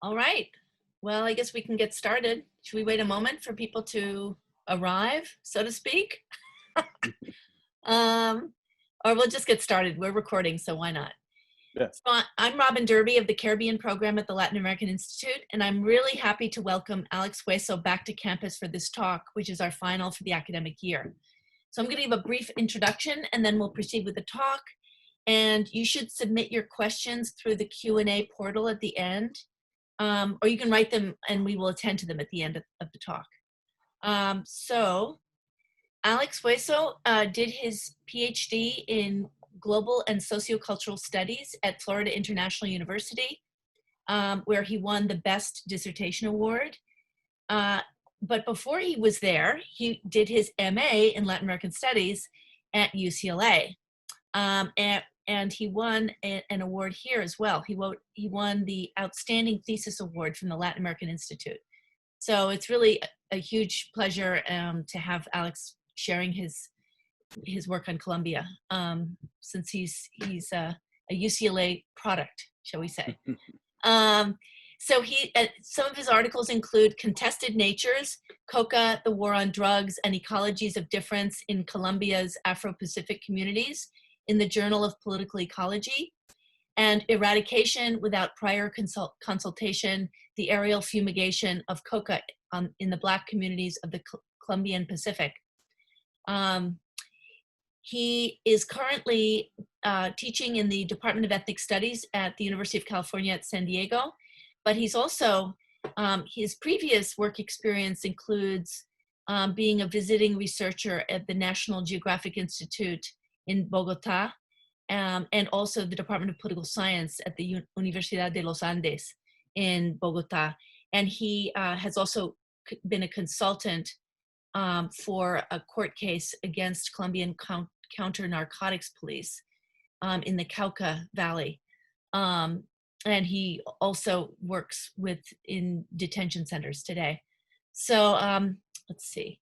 All right. Well, I guess we can get started. Should we wait a moment for people to arrive, so to speak? um, or we'll just get started. We're recording, so why not? Yeah. So I'm Robin Derby of the Caribbean program at the Latin American Institute, and I'm really happy to welcome Alex Huezo back to campus for this talk, which is our final for the academic year. So I'm going to give a brief introduction, and then we'll proceed with the talk. And you should submit your questions through the Q&A portal at the end. Or you can write them and we will attend to them at the end of the talk. So Alex Huezo did his PhD in global and sociocultural studies at Florida International University, where he won the Best Dissertation Award. But before he was there, he did his MA in Latin American Studies at UCLA. And he won an award here as well. He won the Outstanding Thesis Award from the Latin American Institute. So it's really a huge pleasure to have Alex sharing his work on Colombia, since he's a UCLA product, shall we say. So some of his articles include Contested Natures, Coca, the War on Drugs, and Ecologies of Difference in Colombia's Afro-Pacific Communities in the Journal of Political Ecology, and Eradication Without Prior Consultation, the Aerial Fumigation of Coca in the Black Communities of the Colombian Pacific. He is currently teaching in the Department of Ethnic Studies at the University of California at San Diego, but he's also, his previous work experience includes being a visiting researcher at the National Geographic Institute in Bogota, and also the Department of Political Science at the Universidad de los Andes in Bogota. And he has also been a consultant for a court case against Colombian counter-narcotics police in the Cauca Valley. And he also works in detention centers today. So let's see.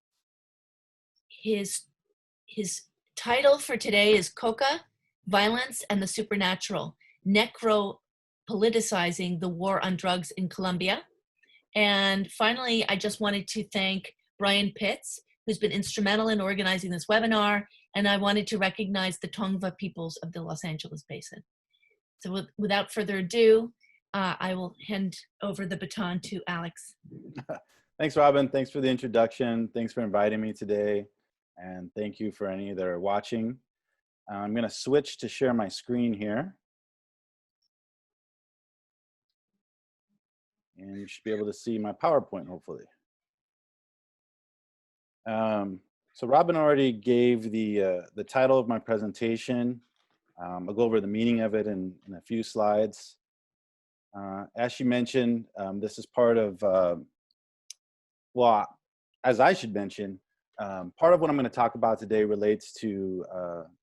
His title for today is Coca, Violence and the Supernatural, Necro-politicizing the War on Drugs in Colombia. And finally, I just wanted to thank Brian Pitts, who's been instrumental in organizing this webinar, and I wanted to recognize the Tongva peoples of the Los Angeles Basin. So without further ado, I will hand over the baton to Alex. Thanks, Robin. Thanks for the introduction. Thanks for inviting me today. And thank you for any that are watching. I'm going to switch to share my screen here. And you should be able to see my PowerPoint, hopefully. So Robin already gave the title of my presentation. I'll go over the meaning of it in a few slides. As she mentioned, this is part of, well, as I should mention, part of what I'm going to talk about today relates to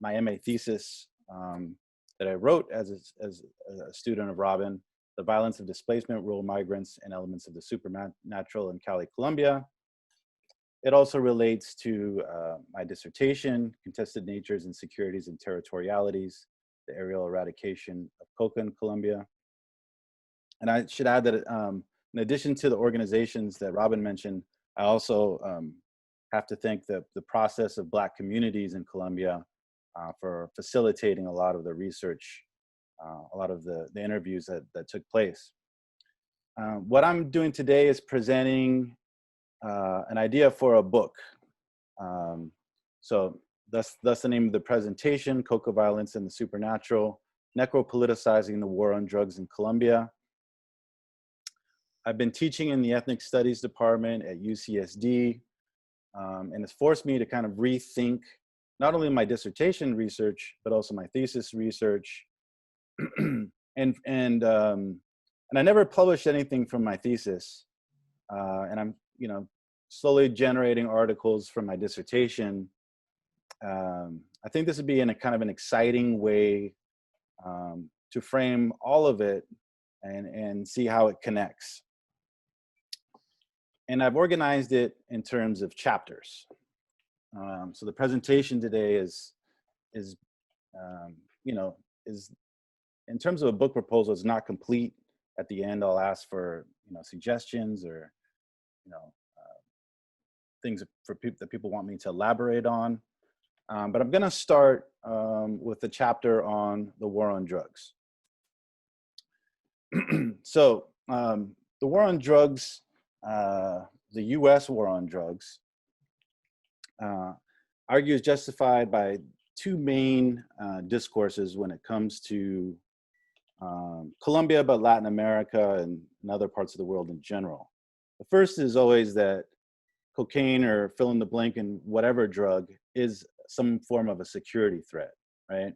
my MA thesis that I wrote as a student of Robin, The Violence of Displacement, Rural Migrants, and Elements of the Supernatural in Cali, Colombia. It also relates to my dissertation, Contested Natures, Insecurities, and Territorialities, the Aerial Eradication of Coca in Colombia. And I should add that in addition to the organizations that Robin mentioned, I also have to thank the process of Black communities in Colombia for facilitating a lot of the research, a lot of the interviews that took place. What I'm doing today is presenting an idea for a book. So that's the name of the presentation, Coca, Violence and the Supernatural, Necro-politicizing the War on Drugs in Colombia. I've been teaching in the Ethnic Studies Department at UCSD, and it's forced me to kind of rethink not only my dissertation research, but also my thesis research. and I never published anything from my thesis, and I'm slowly generating articles from my dissertation. I think this would be in a kind of an exciting way to frame all of it and see how it connects. And I've organized it in terms of chapters. So the presentation today is in terms of a book proposal, is not complete At the end, I'll ask for, suggestions or, things for people that people want me to elaborate on. But I'm going to start with the chapter on the war on drugs. So the war on drugs, the US war on drugs, argues justified by two main discourses when it comes to Colombia, but Latin America and other parts of the world in general. The first is always that cocaine or fill in the blank and whatever drug is some form of a security threat, right?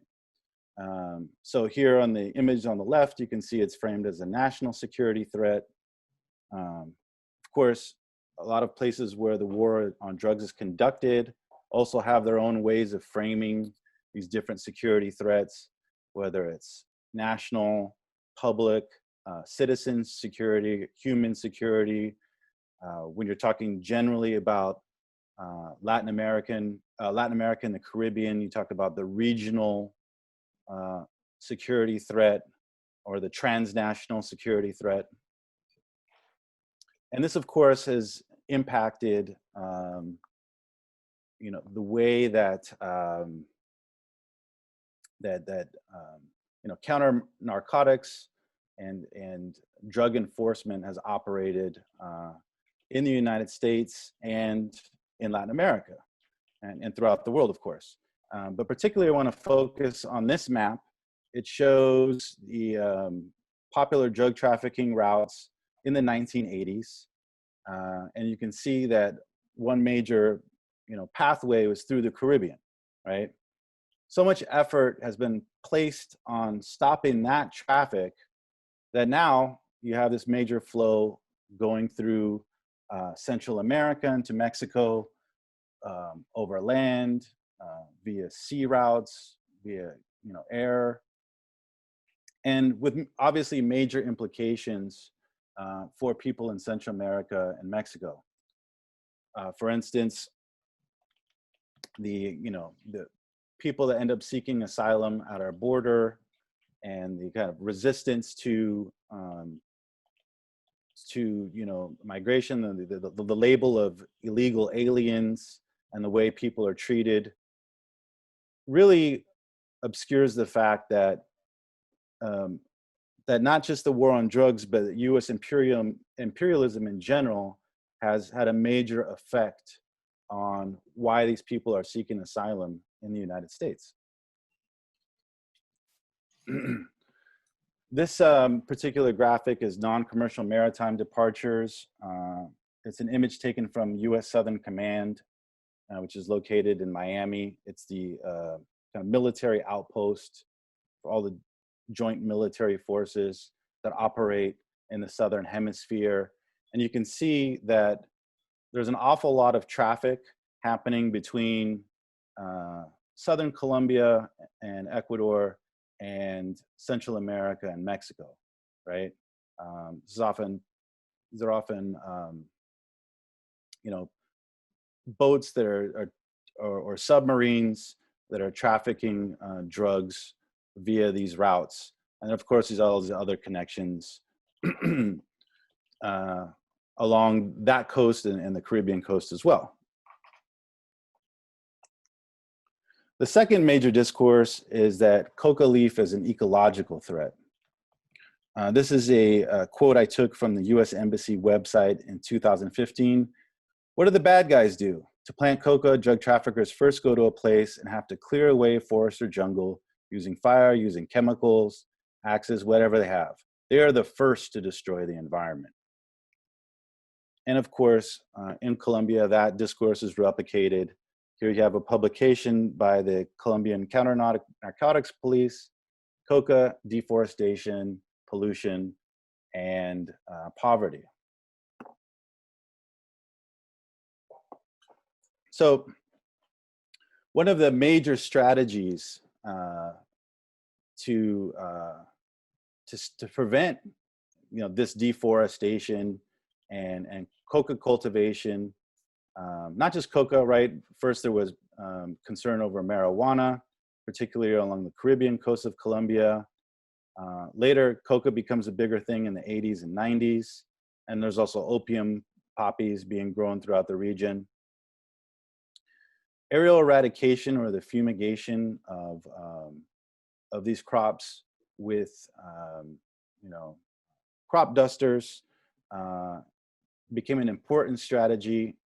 So here on the image on the left, you can see it's framed as a national security threat. Of course, a lot of places where the war on drugs is conducted also have their own ways of framing these different security threats, whether it's national, public, citizen security, human security. When you're talking generally about Latin America and the Caribbean, you talk about the regional security threat or the transnational security threat. And this, of course, has impacted, the way that counter narcotics and drug enforcement has operated in the United States and in Latin America and throughout the world, of course. But particularly, I want to focus on this map. It shows the popular drug trafficking routes in the 1980s. And you can see that one major, pathway was through the Caribbean, right? So much effort has been placed on stopping that traffic that now you have this major flow going through Central America into Mexico, over land, via sea routes, via air, and with obviously major implications for people in Central America and Mexico. For instance, the people that end up seeking asylum at our border and the kind of resistance to migration, the label of illegal aliens and the way people are treated really obscures the fact that that not just the war on drugs, but U.S. imperialism in general has had a major effect on why these people are seeking asylum in the United States. This particular graphic is non-commercial maritime departures. It's an image taken from U.S. Southern Command, which is located in Miami. It's the kind of military outpost for all the joint military forces that operate in the Southern Hemisphere. And you can see that there's an awful lot of traffic happening between Southern Colombia and Ecuador and Central America and Mexico, right? These are often boats that are or submarines that are trafficking drugs via these routes. And of course, there's all these other connections along that coast and the Caribbean coast as well. The second major discourse is that coca leaf is an ecological threat. This is a quote I took from the US Embassy website in 2015. What do the bad guys do? To plant coca, drug traffickers first go to a place and have to clear away forest or jungle using fire, using chemicals, axes, whatever they have. They are the first to destroy the environment. And of course, in Colombia, that discourse is replicated. Here you have a publication by the Colombian Counter-Narcotics Police, coca, deforestation, pollution, and poverty. So one of the major strategies to prevent this deforestation and coca cultivation, not just coca, right? First there was concern over marijuana, particularly along the Caribbean coast of Colombia. Later, coca becomes a bigger thing in the 80s and 90s, and there's also opium poppies being grown throughout the region. Aerial eradication, or the fumigation of these crops with crop dusters, became an important strategy.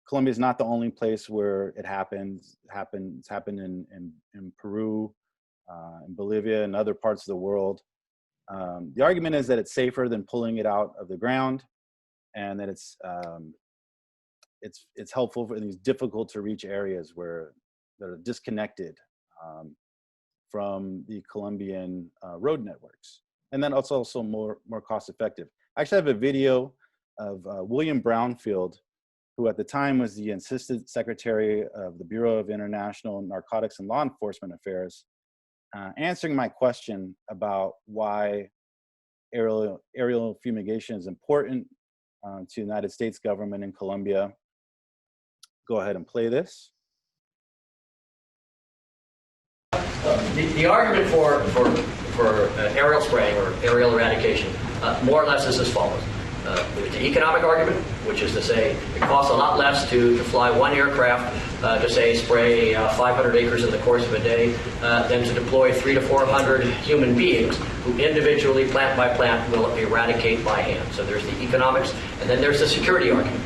Colombia is not the only place where it happens. It's happened in Peru, in Bolivia, and other parts of the world. The argument is that it's safer than pulling it out of the ground, and that it's helpful for these difficult to reach areas where they're disconnected from the Colombian road networks. And then it's also more cost effective. I actually have a video of William Brownfield, who at the time was the Assistant Secretary of the Bureau of International Narcotics and Law Enforcement Affairs, answering my question about why aerial fumigation is important to the United States government in Colombia. Go ahead and play this. The argument for aerial spraying or aerial eradication more or less is as follows. The economic argument, which is to say it costs a lot less to fly one aircraft to say spray 500 acres in the course of a day than to deploy 300 to 400 human beings who individually, plant by plant, will eradicate by hand. So there's the economics, and then there's the security argument.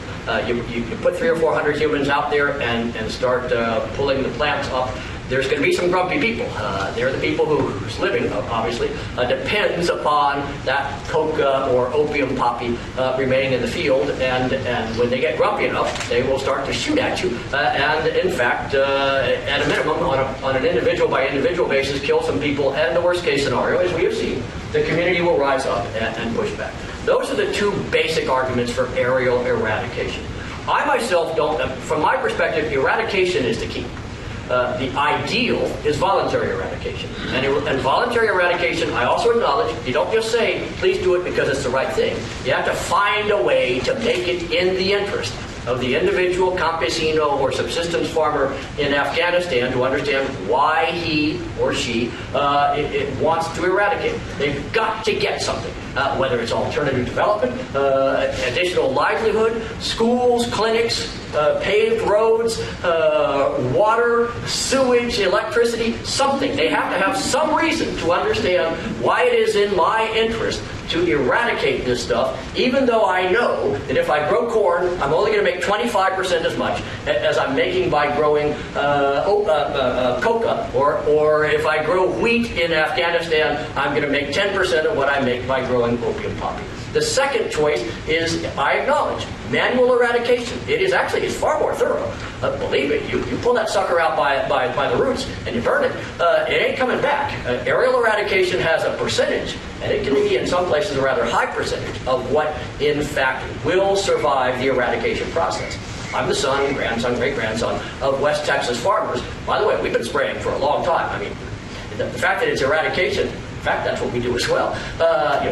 You put 300 or 400 humans out there and start pulling the plants up. There's going to be some grumpy people. They're the people whose living, obviously, depends upon that coca or opium poppy remaining in the field. And when they get grumpy enough, they will start to shoot at you. And in fact, at a minimum, on an individual by individual basis, kill some people. And the worst case scenario, as we have seen, the community will rise up and push back. Those are the two basic arguments for aerial eradication. I myself don't, from my perspective, eradication is the key. The ideal is voluntary eradication. And voluntary eradication, I also acknowledge, you don't just say, please do it because it's the right thing. You have to find a way to make it in the interest of the individual campesino or subsistence farmer in Afghanistan to understand why he or she it wants to eradicate. They've got to get something, whether it's alternative development, additional livelihood, schools, clinics, paved roads, water, sewage, electricity, something. They have to have some reason to understand why it is in my interest to eradicate this stuff, even though I know that if I grow corn, I'm only going to make 25% as much as I'm making by growing coca, or if I grow wheat in Afghanistan, I'm going to make 10% of what I make by growing opium poppy. The second choice is, I acknowledge, manual eradication. It's far more thorough. Believe me, you pull that sucker out by the roots and you burn it, it ain't coming back. Aerial eradication has a percentage, and it can be in some places a rather high percentage of what in fact will survive the eradication process. I'm the son, grandson, great-grandson of West Texas farmers. By the way, we've been spraying for a long time. I mean, the fact that it's eradication, in fact, that's what we do as well.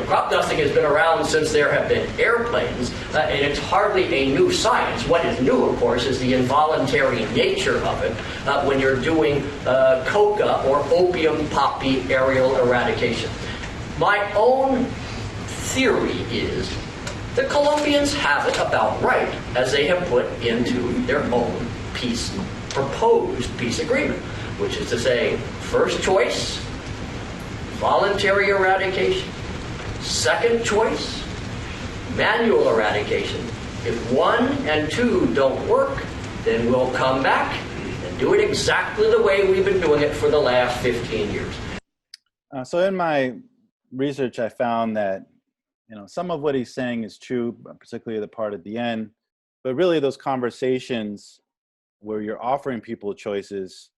Crop dusting has been around since there have been airplanes, and it's hardly a new science. What is new, of course, is the involuntary nature of it when you're doing coca or opium poppy aerial eradication. My own theory is the Colombians have it about right, as they have put into their own proposed peace agreement, which is to say, first choice, voluntary eradication. Second choice, manual eradication. If 1 and 2 don't work, then we'll come back and do it exactly the way we've been doing it for the last 15 years. So in my research, I found that some of what he's saying is true, particularly the part at the end, but really those conversations where you're offering people choices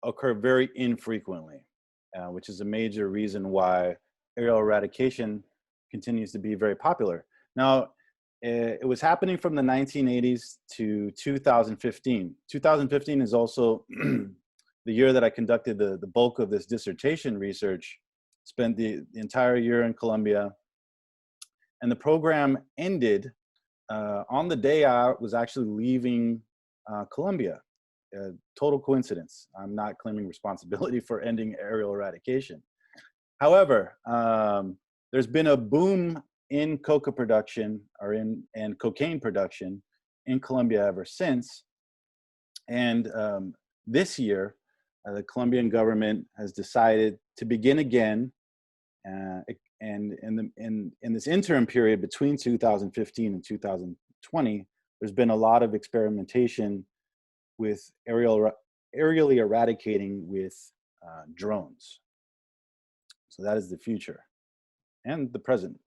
occur very infrequently, which is a major reason why aerial eradication continues to be very popular. Now, it was happening from the 1980s to 2015. 2015 is also the year that I conducted the bulk of this dissertation research, spent the entire year in Colombia. And the program ended on the day I was actually leaving Colombia. a total coincidence. I'm not claiming responsibility for ending aerial eradication. However, there's been a boom in coca production and cocaine production in Colombia ever since. And this year, the Colombian government has decided to begin again. And in this interim period between 2015 and 2020, there's been a lot of experimentation with aerially eradicating with drones. So that is the future and the present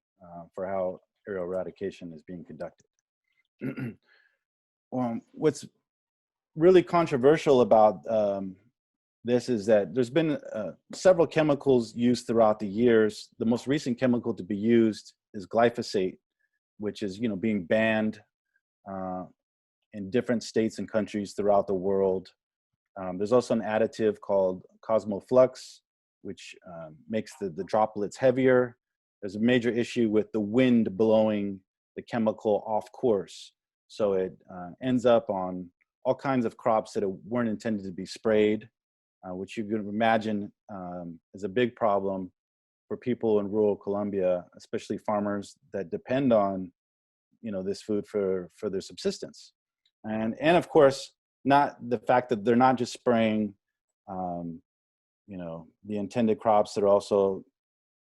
for how aerial eradication is being conducted. What's really controversial about this is that there's been several chemicals used throughout the years. The most recent chemical to be used is glyphosate, which is being banned in different states and countries throughout the world. There's also an additive called Cosmoflux, which makes the droplets heavier. There's a major issue with the wind blowing the chemical off course. So it ends up on all kinds of crops that weren't intended to be sprayed, which you can imagine is a big problem for people in rural Colombia, especially farmers that depend on this food for their subsistence. And of course, not the fact that they're not just spraying the intended crops, that are also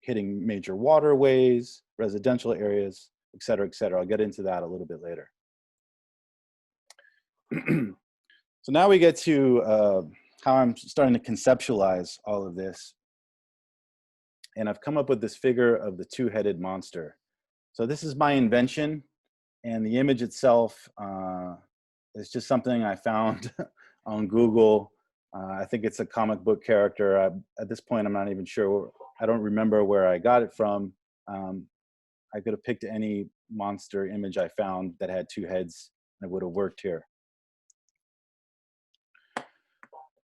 hitting major waterways, residential areas, et cetera, et cetera. I'll get into that a little bit later. So now we get to how I'm starting to conceptualize all of this. And I've come up with this figure of the two-headed monster. So this is my invention, and the image itself is just something I found on Google. I think it's a comic book character. At this point, I'm not even sure. I don't remember where I got it from. I could have picked any monster image I found that had two heads, and it would have worked here.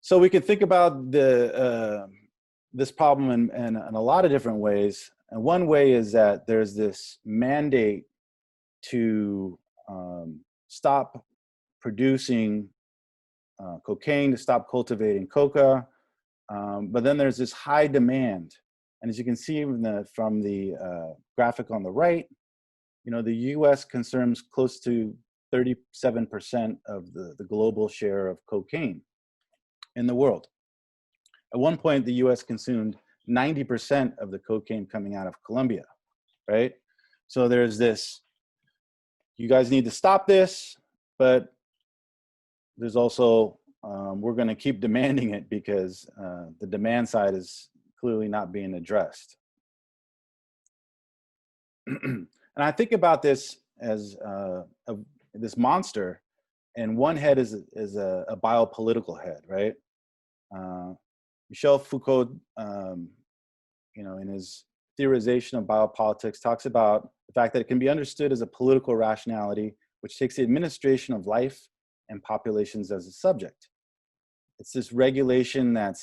So we can think about this problem in a lot of different ways. And one way is that there's this mandate to stop producing cocaine, to stop cultivating coca. But then there's this high demand. And as you can see from the graphic on the right, the US consumes close to 37% of the global share of cocaine in the world. At one point, the US consumed 90% of the cocaine coming out of Colombia, right? So there's this, you guys need to stop this, but there's also, we're gonna keep demanding it because the demand side is clearly not being addressed. And I think about this as this monster, and one head is a biopolitical head, right? Michel Foucault, in his theorization of biopolitics, talks about the fact that it can be understood as a political rationality which takes the administration of life and populations as a subject. It's this regulation that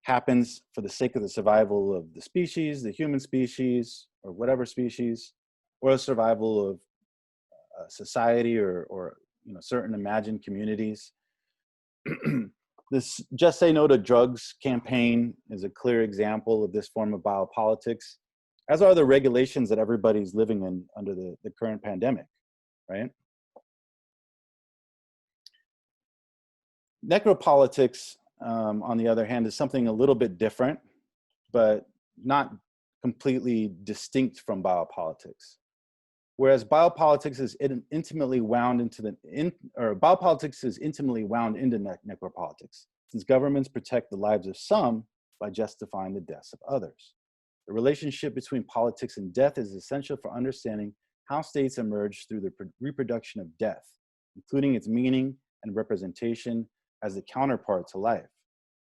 happens for the sake of the survival of the species, the human species, or whatever species, or the survival of society or certain imagined communities. This Just Say No to Drugs campaign is a clear example of this form of biopolitics, as are the regulations that everybody's living in under the current pandemic, right? Necropolitics, on the other hand, is something a little bit different, but not completely distinct from biopolitics. Whereas biopolitics is intimately wound into necropolitics, since governments protect the lives of some by justifying the deaths of others. The relationship between politics and death is essential for understanding how states emerge through the reproduction of death, including its meaning and representation as the counterpart to life.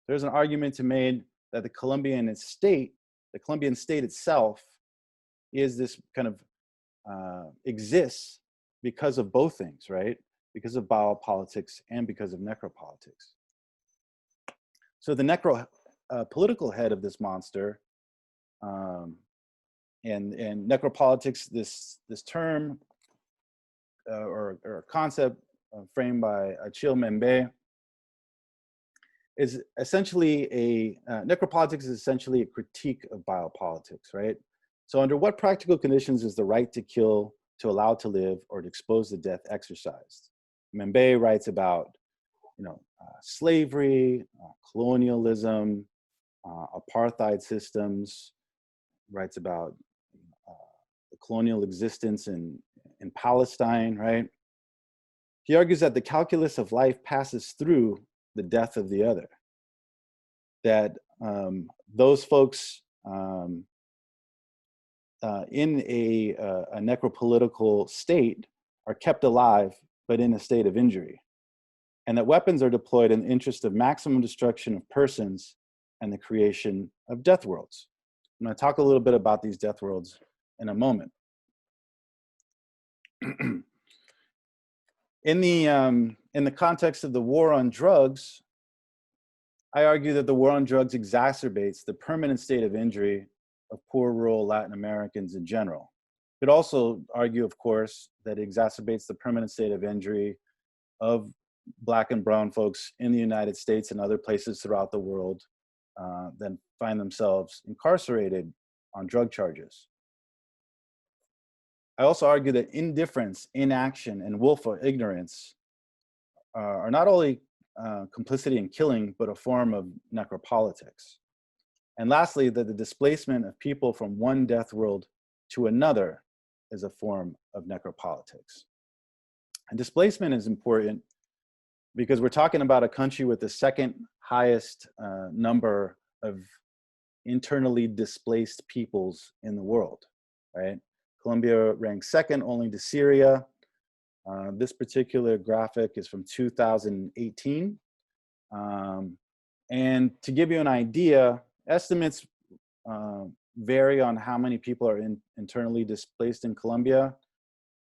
There's an argument to be made that the Colombian state itself is this kind of exists because of both things, right? Because of biopolitics and because of necropolitics. So the necro-political head of this monster, and necropolitics, this term or concept framed by Achille Mbembe, is essentially necropolitics is essentially a critique of biopolitics, right? So under what practical conditions is the right to kill, to allow to live, or to expose to death exercised? Membe writes about, slavery, colonialism, apartheid systems, writes about the colonial existence in Palestine, right? He argues that the calculus of life passes through the death of the other, that those folks in a necropolitical state are kept alive, but in a state of injury, and that weapons are deployed in the interest of maximum destruction of persons and the creation of death worlds. I'm going to talk a little bit about these death worlds in a moment. In the context of the war on drugs, I argue that the war on drugs exacerbates the permanent state of injury of poor rural Latin Americans in general. You could also argue, of course, that it exacerbates the permanent state of injury of Black and brown folks in the United States and other places throughout the world that find themselves incarcerated on drug charges. I also argue that indifference, inaction, and willful ignorance are not only complicity in killing, but a form of necropolitics. And lastly, that the displacement of people from one death world to another is a form of necropolitics. And displacement is important because we're talking about a country with the second highest number of internally displaced peoples in the world, right? Colombia ranks second only to Syria. This particular graphic is from 2018. And to give you an idea, estimates vary on how many people are internally displaced in Colombia,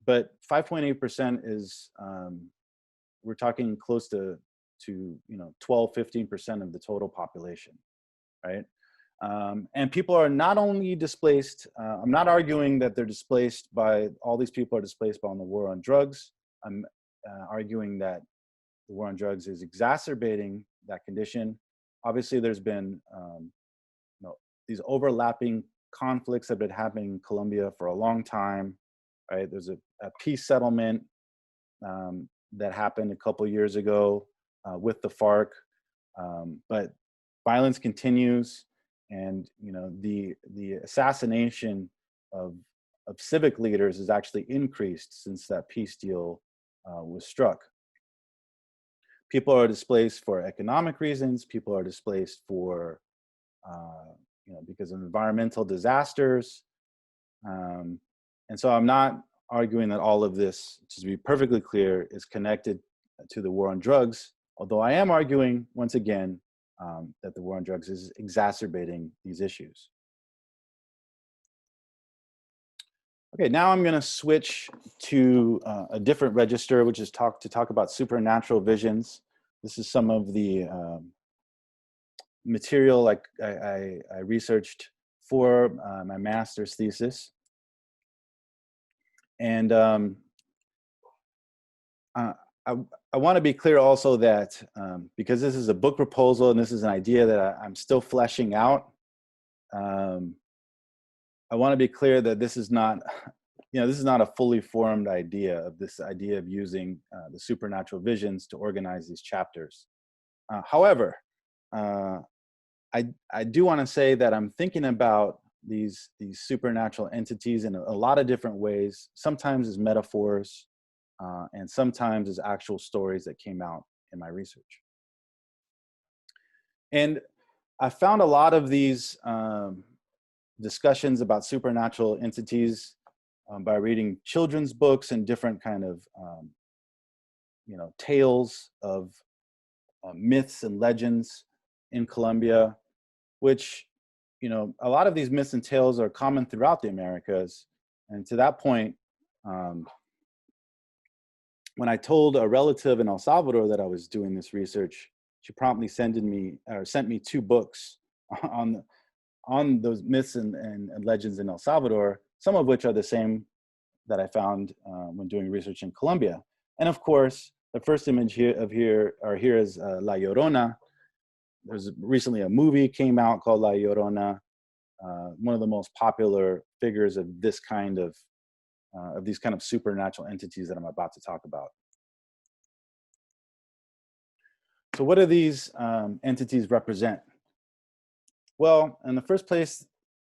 but 5.8% is, we're talking close to 12, 15% of the total population, right? And people are not only displaced, I'm not arguing that they're displaced by, all these people are displaced by the war on drugs. I'm arguing that the war on drugs is exacerbating that condition. Obviously, there's been these overlapping conflicts that have been happening in Colombia for a long time, right? There's a peace settlement that happened a couple years ago with the FARC, but violence continues, and the assassination of civic leaders has actually increased since that peace deal was struck. People are displaced for economic reasons. People are displaced for because of environmental disasters. And so I'm not arguing that all of this, to be perfectly clear, is connected to the war on drugs, although I am arguing, once again, that the war on drugs is exacerbating these issues. Okay, now I'm going to switch to a different register, which is to talk about supernatural visions. This is some of the material I researched for my master's thesis. And I want to be clear also that because this is a book proposal and this is an idea that I'm still fleshing out, I want to be clear that this is not, this is not a fully formed idea of this idea of using the supernatural visions to organize these chapters. However, I do want to say that I'm thinking about these supernatural entities in a lot of different ways, sometimes as metaphors, and sometimes as actual stories that came out in my research. And I found a lot of these discussions about supernatural entities by reading children's books and different kind of, tales of myths and legends in Colombia, which, a lot of these myths and tales are common throughout the Americas. And to that point, when I told a relative in El Salvador that I was doing this research, she promptly sent me 2 books on those myths and legends in El Salvador, some of which are the same that I found when doing research in Colombia. And of course, the first image here is La Llorona, there's recently a movie came out called La Llorona, one of the most popular figures of this kind of these kind of supernatural entities that I'm about to talk about. So what do these entities represent? Well, in the first place,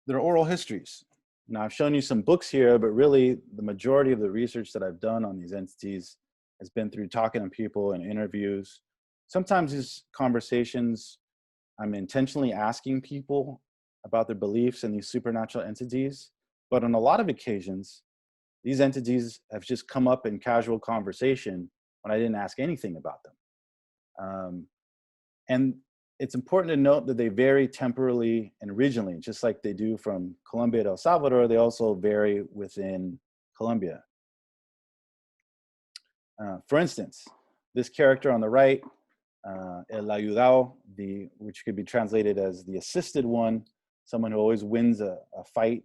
they're oral histories. Now, I've shown you some books here, but really the majority of the research that I've done on these entities has been through talking to people and interviews. Sometimes these conversations, I'm intentionally asking people about their beliefs in these supernatural entities, but on a lot of occasions, these entities have just come up in casual conversation when I didn't ask anything about them. And it's important to note that they vary temporally and regionally, just like they do from Colombia to El Salvador, they also vary within Colombia. For instance, this character on the right, El Ayudado, which could be translated as the assisted one, someone who always wins a fight.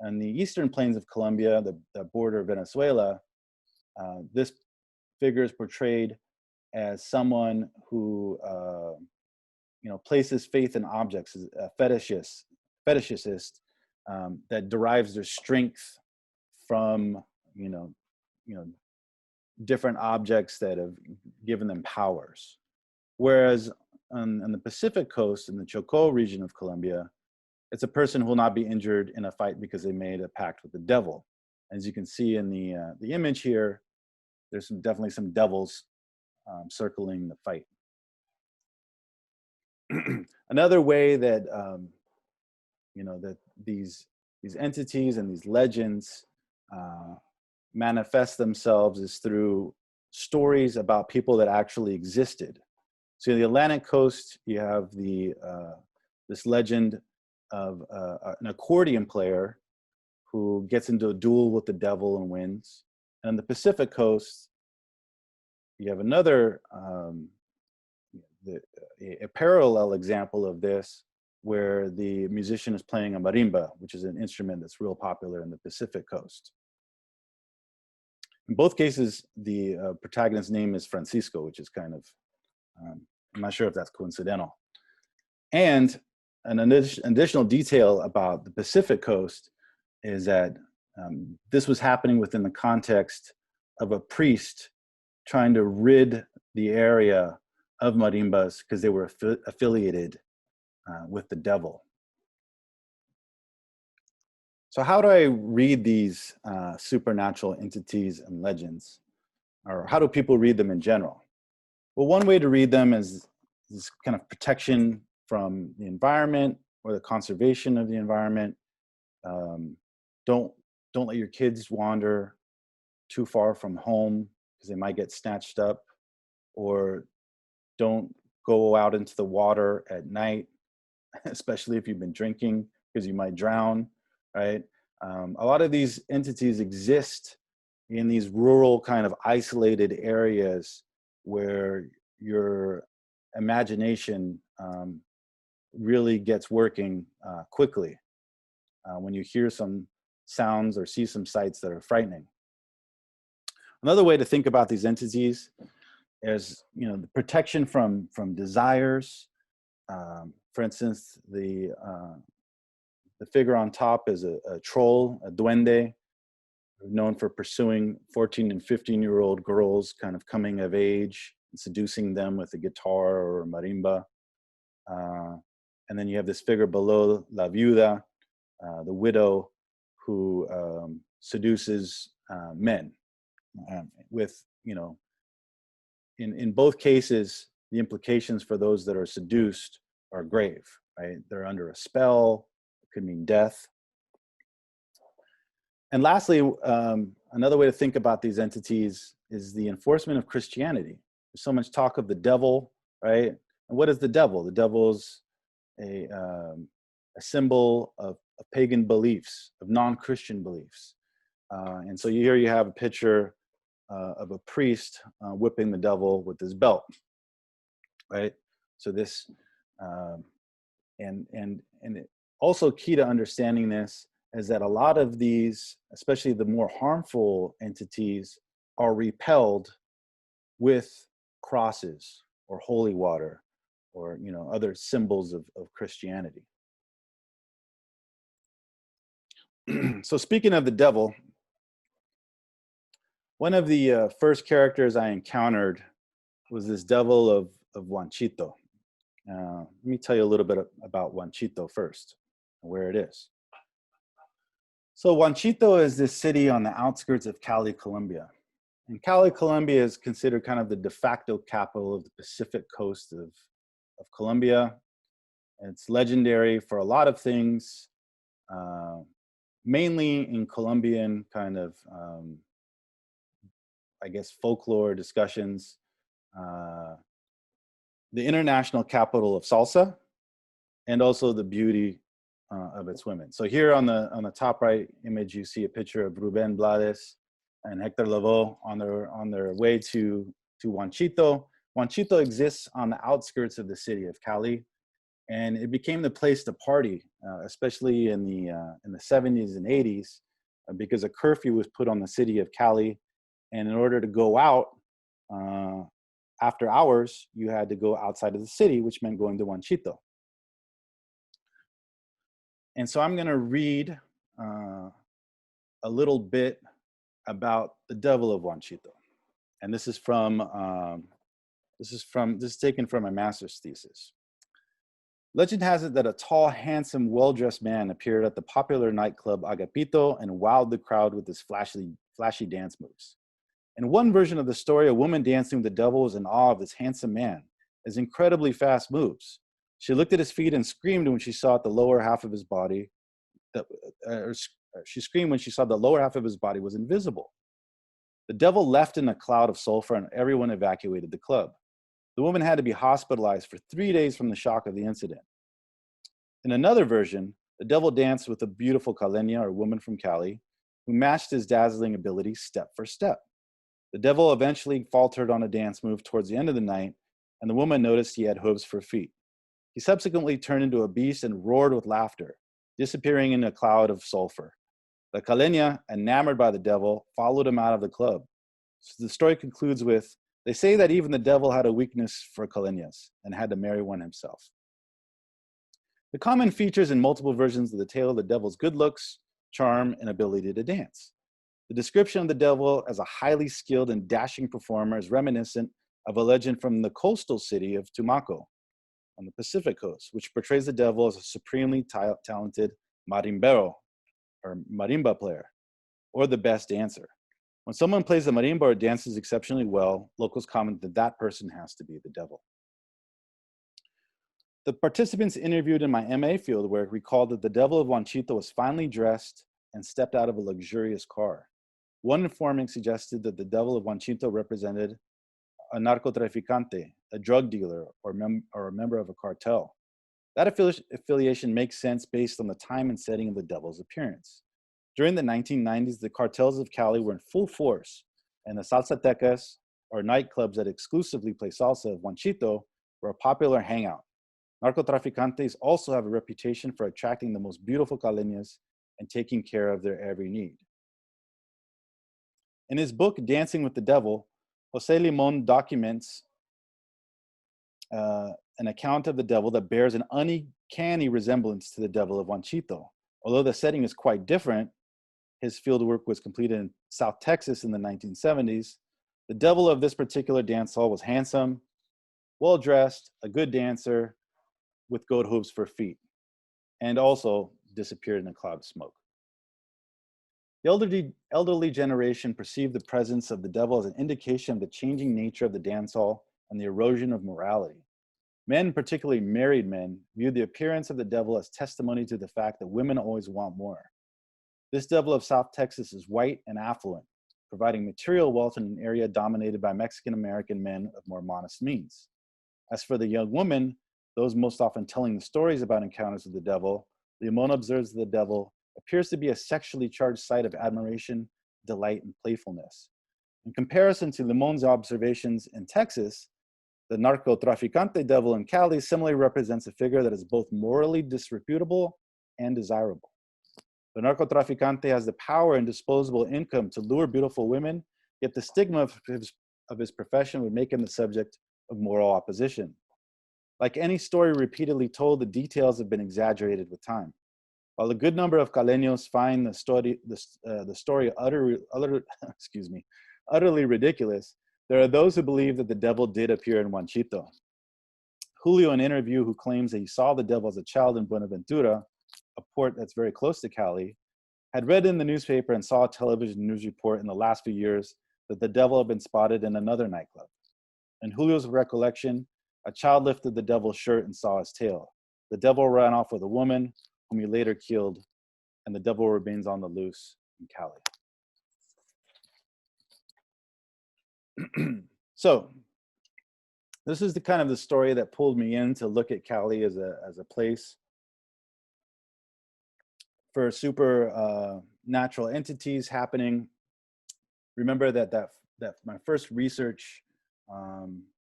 On the eastern plains of Colombia, the border of Venezuela, this figure is portrayed as someone who places faith in objects, a fetishist that derives their strength from different objects that have given them powers. Whereas on the Pacific coast, in the Chocó region of Colombia, it's a person who will not be injured in a fight because they made a pact with the devil. As you can see in the image here, there's definitely some devils circling the fight. Another way that that these entities and these legends manifest themselves is through stories about people that actually existed. So in the Atlantic coast, you have this legend of an accordion player who gets into a duel with the devil and wins. And on the Pacific coast, you have another a parallel example of this, where the musician is playing a marimba, which is an instrument that's real popular in the Pacific coast. In both cases, the protagonist's name is Francisco, which is kind of, I'm not sure if that's coincidental. And an additional detail about the Pacific coast is that this was happening within the context of a priest trying to rid the area of marimbas because they were affiliated with the devil. So how do I read these supernatural entities and legends? Or how do people read them in general? Well, one way to read them is this kind of protection from the environment or the conservation of the environment. Don't let your kids wander too far from home because they might get snatched up, or don't go out into the water at night, especially if you've been drinking, because you might drown, right? A lot of these entities exist in these rural kind of isolated areas where your imagination really gets working quickly when you hear some sounds or see some sights that are frightening. Another way to think about these entities is, the protection from desires. For instance, the figure on top is a troll, a duende, known for pursuing 14 and 15-year-old girls, kind of coming of age, and seducing them with a guitar or a marimba. And then you have this figure below, La Viuda, the widow, who seduces men. With, in both cases, the implications for those that are seduced are grave, right? They're under a spell. It could mean death. And lastly, another way to think about these entities is the enforcement of Christianity. There's so much talk of the devil, right? And what is the devil? The devil's a symbol of pagan beliefs, of non-Christian beliefs. And so here you have a picture of a priest whipping the devil with his belt, right? So this, and also key to understanding this is that a lot of these, especially the more harmful entities, are repelled with crosses or holy water, or other symbols of Christianity. So speaking of the devil, one of the first characters I encountered was this devil of JUANCHITO. Let me tell you a little bit about JUANCHITO first, where it is. So JUANCHITO is this city on the outskirts of Cali, Colombia. And Cali, Colombia is considered kind of the de facto capital of the Pacific coast of Colombia. And it's legendary for a lot of things, mainly in Colombian kind of, I guess, folklore discussions. The international capital of salsa, and also the beauty of its women. So here on the top right image, you see a picture of Rubén Blades and Hector Lavoe on their way to JUANCHITO. JUANCHITO exists on the outskirts of the city of Cali, and it became the place to party, especially in the 70s and 80s, because a curfew was put on the city of Cali, and in order to go out after hours, you had to go outside of the city, which meant going to JUANCHITO. And so I'm going to read a little bit about the devil of JUANCHITO, and this is taken from my master's thesis. Legend has it that a tall, handsome, well-dressed man appeared at the popular nightclub Agapito and wowed the crowd with his flashy dance moves. In one version of the story, a woman dancing with the devil was in awe of this handsome man, his incredibly fast moves. She looked at his feet and screamed when she saw the lower half of his body. She screamed when she saw the lower half of his body was invisible. The devil left in a cloud of sulfur, and everyone evacuated the club. The woman had to be hospitalized for 3 days from the shock of the incident. In another version, the devil danced with a beautiful caleña, or woman from Cali, who matched his dazzling abilities step for step. The devil eventually faltered on a dance move towards the end of the night, and the woman noticed he had hooves for feet. He subsequently turned into a beast and roared with laughter, disappearing in a cloud of sulfur. The caleña, enamored by the devil, followed him out of the club. So the story concludes with, they say that even the devil had a weakness for caleñas and had to marry one himself. The common features in multiple versions of the tale of the devil's good looks, charm, and ability to dance. The description of the devil as a highly skilled and dashing performer is reminiscent of a legend from the coastal city of Tumaco on the Pacific coast, which portrays the devil as a supremely talented marimbero, or marimba player, or the best dancer. When someone plays the marimba or dances exceptionally well, locals comment that that person has to be the devil. The participants interviewed in my MA fieldwork recalled that the devil of JUANCHITO was finely dressed and stepped out of a luxurious car. One informant suggested that the devil of JUANCHITO represented a narcotraficante, a drug dealer, or a member of a cartel. That affiliation makes sense based on the time and setting of the devil's appearance. During the 1990s, the cartels of Cali were in full force, and the salsatecas, or nightclubs that exclusively play salsa of JUANCHITO, were a popular hangout. Narcotraficantes also have a reputation for attracting the most beautiful caleñas and taking care of their every need. In his book, Dancing with the Devil, Jose Limon documents an account of the devil that bears an uncanny resemblance to the devil of JUANCHITO. Although the setting is quite different, his fieldwork was completed in South Texas in the 1970s. The devil of this particular dance hall was handsome, well-dressed, a good dancer, with goat hooves for feet, and also disappeared in a cloud of smoke. The elderly generation perceived the presence of the devil as an indication of the changing nature of the dance hall and the erosion of morality. Men, particularly married men, viewed the appearance of the devil as testimony to the fact that women always want more. This devil of South Texas is white and affluent, providing material wealth in an area dominated by Mexican-American men of more modest means. As for the young women, those most often telling the stories about encounters with the devil, Limon observes that the devil appears to be a sexually charged site of admiration, delight, and playfulness. In comparison to Limon's observations in Texas, the narcotraficante devil in Cali similarly represents a figure that is both morally disreputable and desirable. The narcotraficante has the power and disposable income to lure beautiful women, yet the stigma of his profession would make him the subject of moral opposition. Like any story repeatedly told, the details have been exaggerated with time. While a good number of Caleños find the story utterly ridiculous, there are those who believe that the devil did appear in Juanchito. Julio, in an interview, who claims that he saw the devil as a child in Buenaventura, a port that's very close to Cali, had read in the newspaper and saw a television news report in the last few years that the devil had been spotted in another nightclub. In Julio's recollection, a child lifted the devil's shirt and saw his tail. The devil ran off with a woman, whom he later killed, and the devil remains on the loose in Cali. So, this is the kind of the story that pulled me in to look at Cali as a place for super natural entities happening. Remember that my first research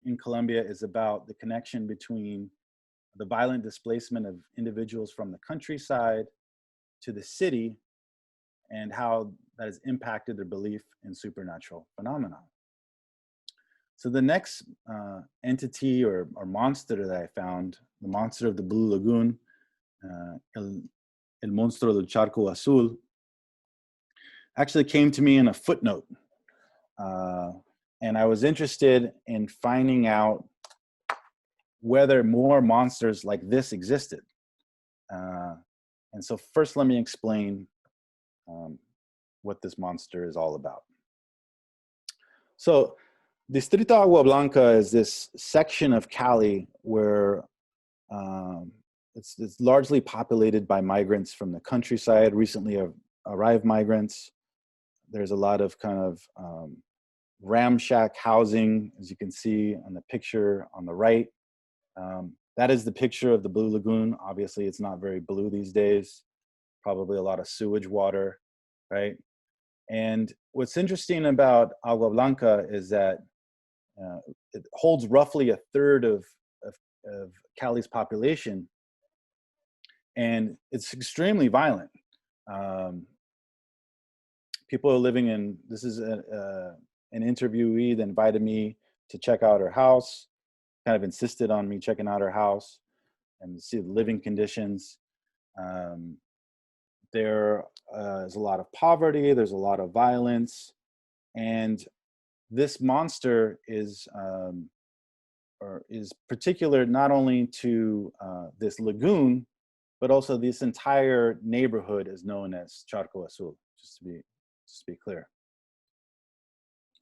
in Colombia is about the connection between the violent displacement of individuals from the countryside to the city and how that has impacted their belief in supernatural phenomena. So the next entity or monster that I found, the monster of the Blue Lagoon, el monstruo del Charco Azul, actually came to me in a footnote. And I was interested in finding out whether more monsters like this existed. And so first, let me explain what this monster is all about. So Distrito Agua Blanca is this section of Cali where it's largely populated by migrants from the countryside, recently arrived migrants. There's a lot of kind of ramshack housing, as you can see on the picture on the right. That is the picture of the Blue Lagoon. Obviously, it's not very blue these days. Probably a lot of sewage water, right? And what's interesting about Agua Blanca is that it holds roughly a third of Cali's population, and it's extremely violent. People are living in, this is an interviewee that invited me to check out her house, kind of insisted on me checking out her house and see the living conditions. There is a lot of poverty, there's a lot of violence, and this monster is particular not only to this lagoon, but also this entire neighborhood is known as Charco Azul, just to be clear.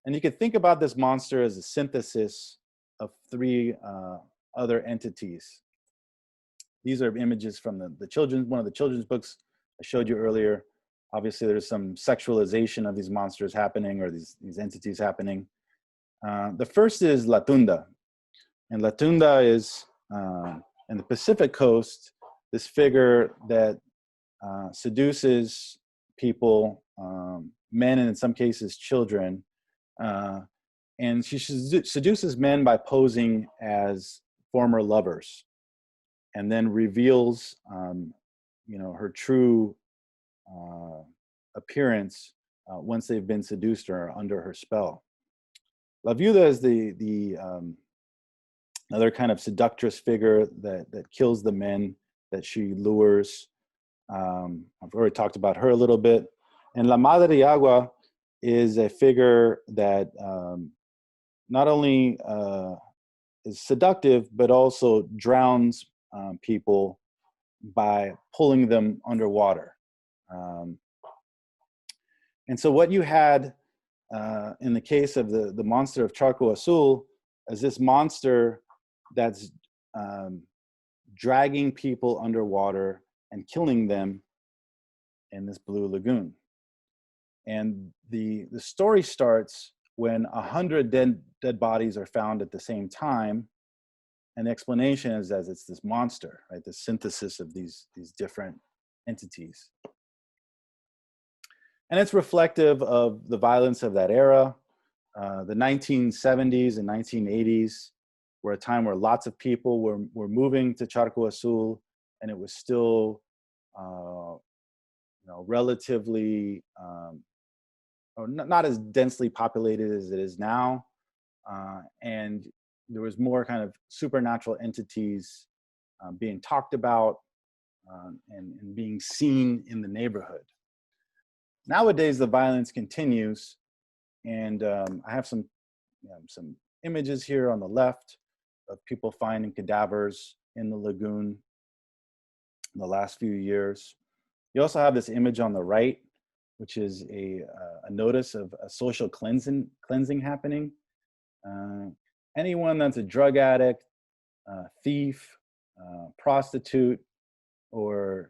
And you could think about this monster as a synthesis of three other entities. These are images from one of the children's books I showed you earlier. Obviously, there's some sexualization of these monsters happening, or these entities happening. The first is La Tunda. And La Tunda is, in the Pacific coast, this figure that seduces people, men and in some cases children. And she seduces men by posing as former lovers, and then reveals her true appearance once they've been seduced or are under her spell. La Viuda is the another kind of seductress figure that kills the men that she lures. I've already talked about her a little bit. And La Madre de Agua is a figure that not only is seductive, but also drowns people by pulling them underwater. And so what you had in the case of the monster of Charco Azul is this monster that's dragging people underwater and killing them in this blue lagoon. And the story starts when 100 dead bodies are found at the same time. And the explanation is as it's this monster, right? The synthesis of these different entities. And it's reflective of the violence of that era. The 1970s and 1980s were a time where lots of people were moving to Charco Azul, and it was still relatively, or not as densely populated as it is now. And there was more kind of supernatural entities being talked about and being seen in the neighborhood. Nowadays, the violence continues, and I have some images here on the left of people finding cadavers in the lagoon in the last few years. You also have this image on the right, which is a notice of a social cleansing happening. Anyone that's a drug addict, thief, prostitute, or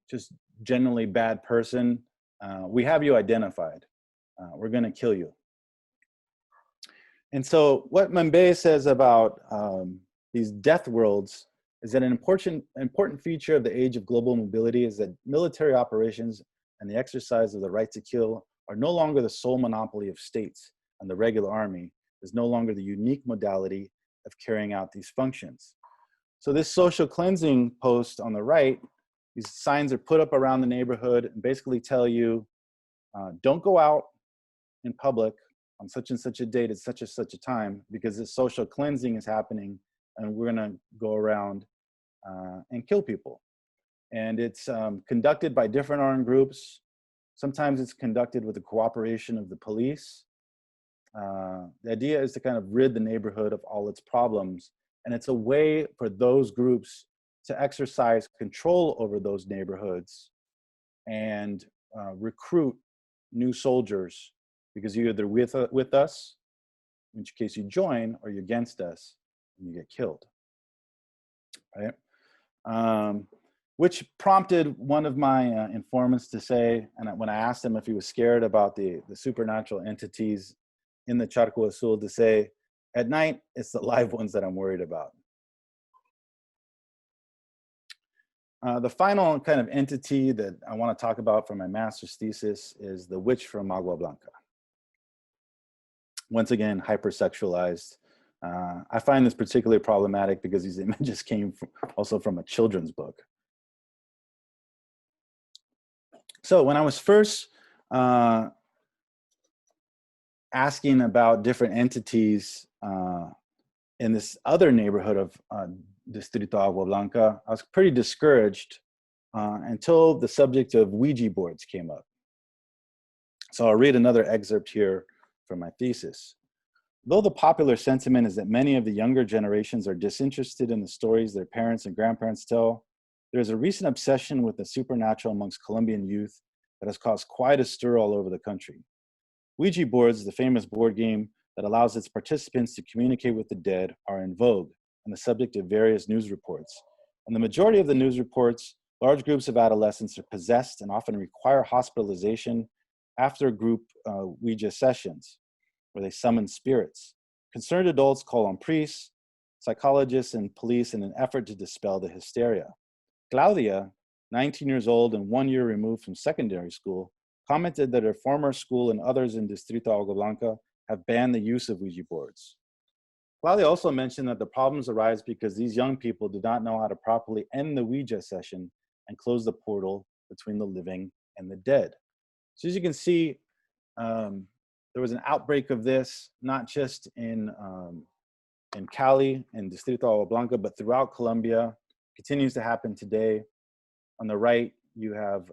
just generally bad person, we have you identified. We're going to kill you. And so what Membe says about these death worlds is that an important feature of the age of global mobility is that military operations and the exercise of the right to kill are no longer the sole monopoly of states, and the regular army is no longer the unique modality of carrying out these functions. So this social cleansing post on the right, these signs are put up around the neighborhood and basically tell you, don't go out in public on such and such a date at such and such a time, because this social cleansing is happening and we're gonna go around and kill people. And it's conducted by different armed groups. Sometimes it's conducted with the cooperation of the police. The idea is to kind of rid the neighborhood of all its problems. And it's a way for those groups to exercise control over those neighborhoods and recruit new soldiers, because you're either with us, in which case you join, or you're against us and you get killed, right? Which prompted one of my informants to say, and when I asked him if he was scared about the supernatural entities in the Charco Azul, to say, at night, it's the live ones that I'm worried about. The final kind of entity that I want to talk about for my master's thesis is the witch from Agua Blanca. Once again, hypersexualized. I find this particularly problematic because these images came also from a children's book. So when I was first asking about different entities in this other neighborhood of Distrito Agua Blanca, I was pretty discouraged until the subject of Ouija boards came up. So I'll read another excerpt here from my thesis. Though the popular sentiment is that many of the younger generations are disinterested in the stories their parents and grandparents tell, there is a recent obsession with the supernatural amongst Colombian youth that has caused quite a stir all over the country. Ouija boards, the famous board game that allows its participants to communicate with the dead, are in vogue and the subject of various news reports. In the majority of the news reports, large groups of adolescents are possessed and often require hospitalization after group Ouija sessions, where they summon spirits. Concerned adults call on priests, psychologists, and police in an effort to dispel the hysteria. Claudia, 19 years old and 1 year removed from secondary school, commented that her former school and others in Distrito Agua Blanca have banned the use of Ouija boards. Claudia also mentioned that the problems arise because these young people do not know how to properly end the Ouija session and close the portal between the living and the dead. So as you can see, there was an outbreak of this, not just in Cali and Distrito Agua Blanca, but throughout Colombia. It continues to happen today. On the right, you have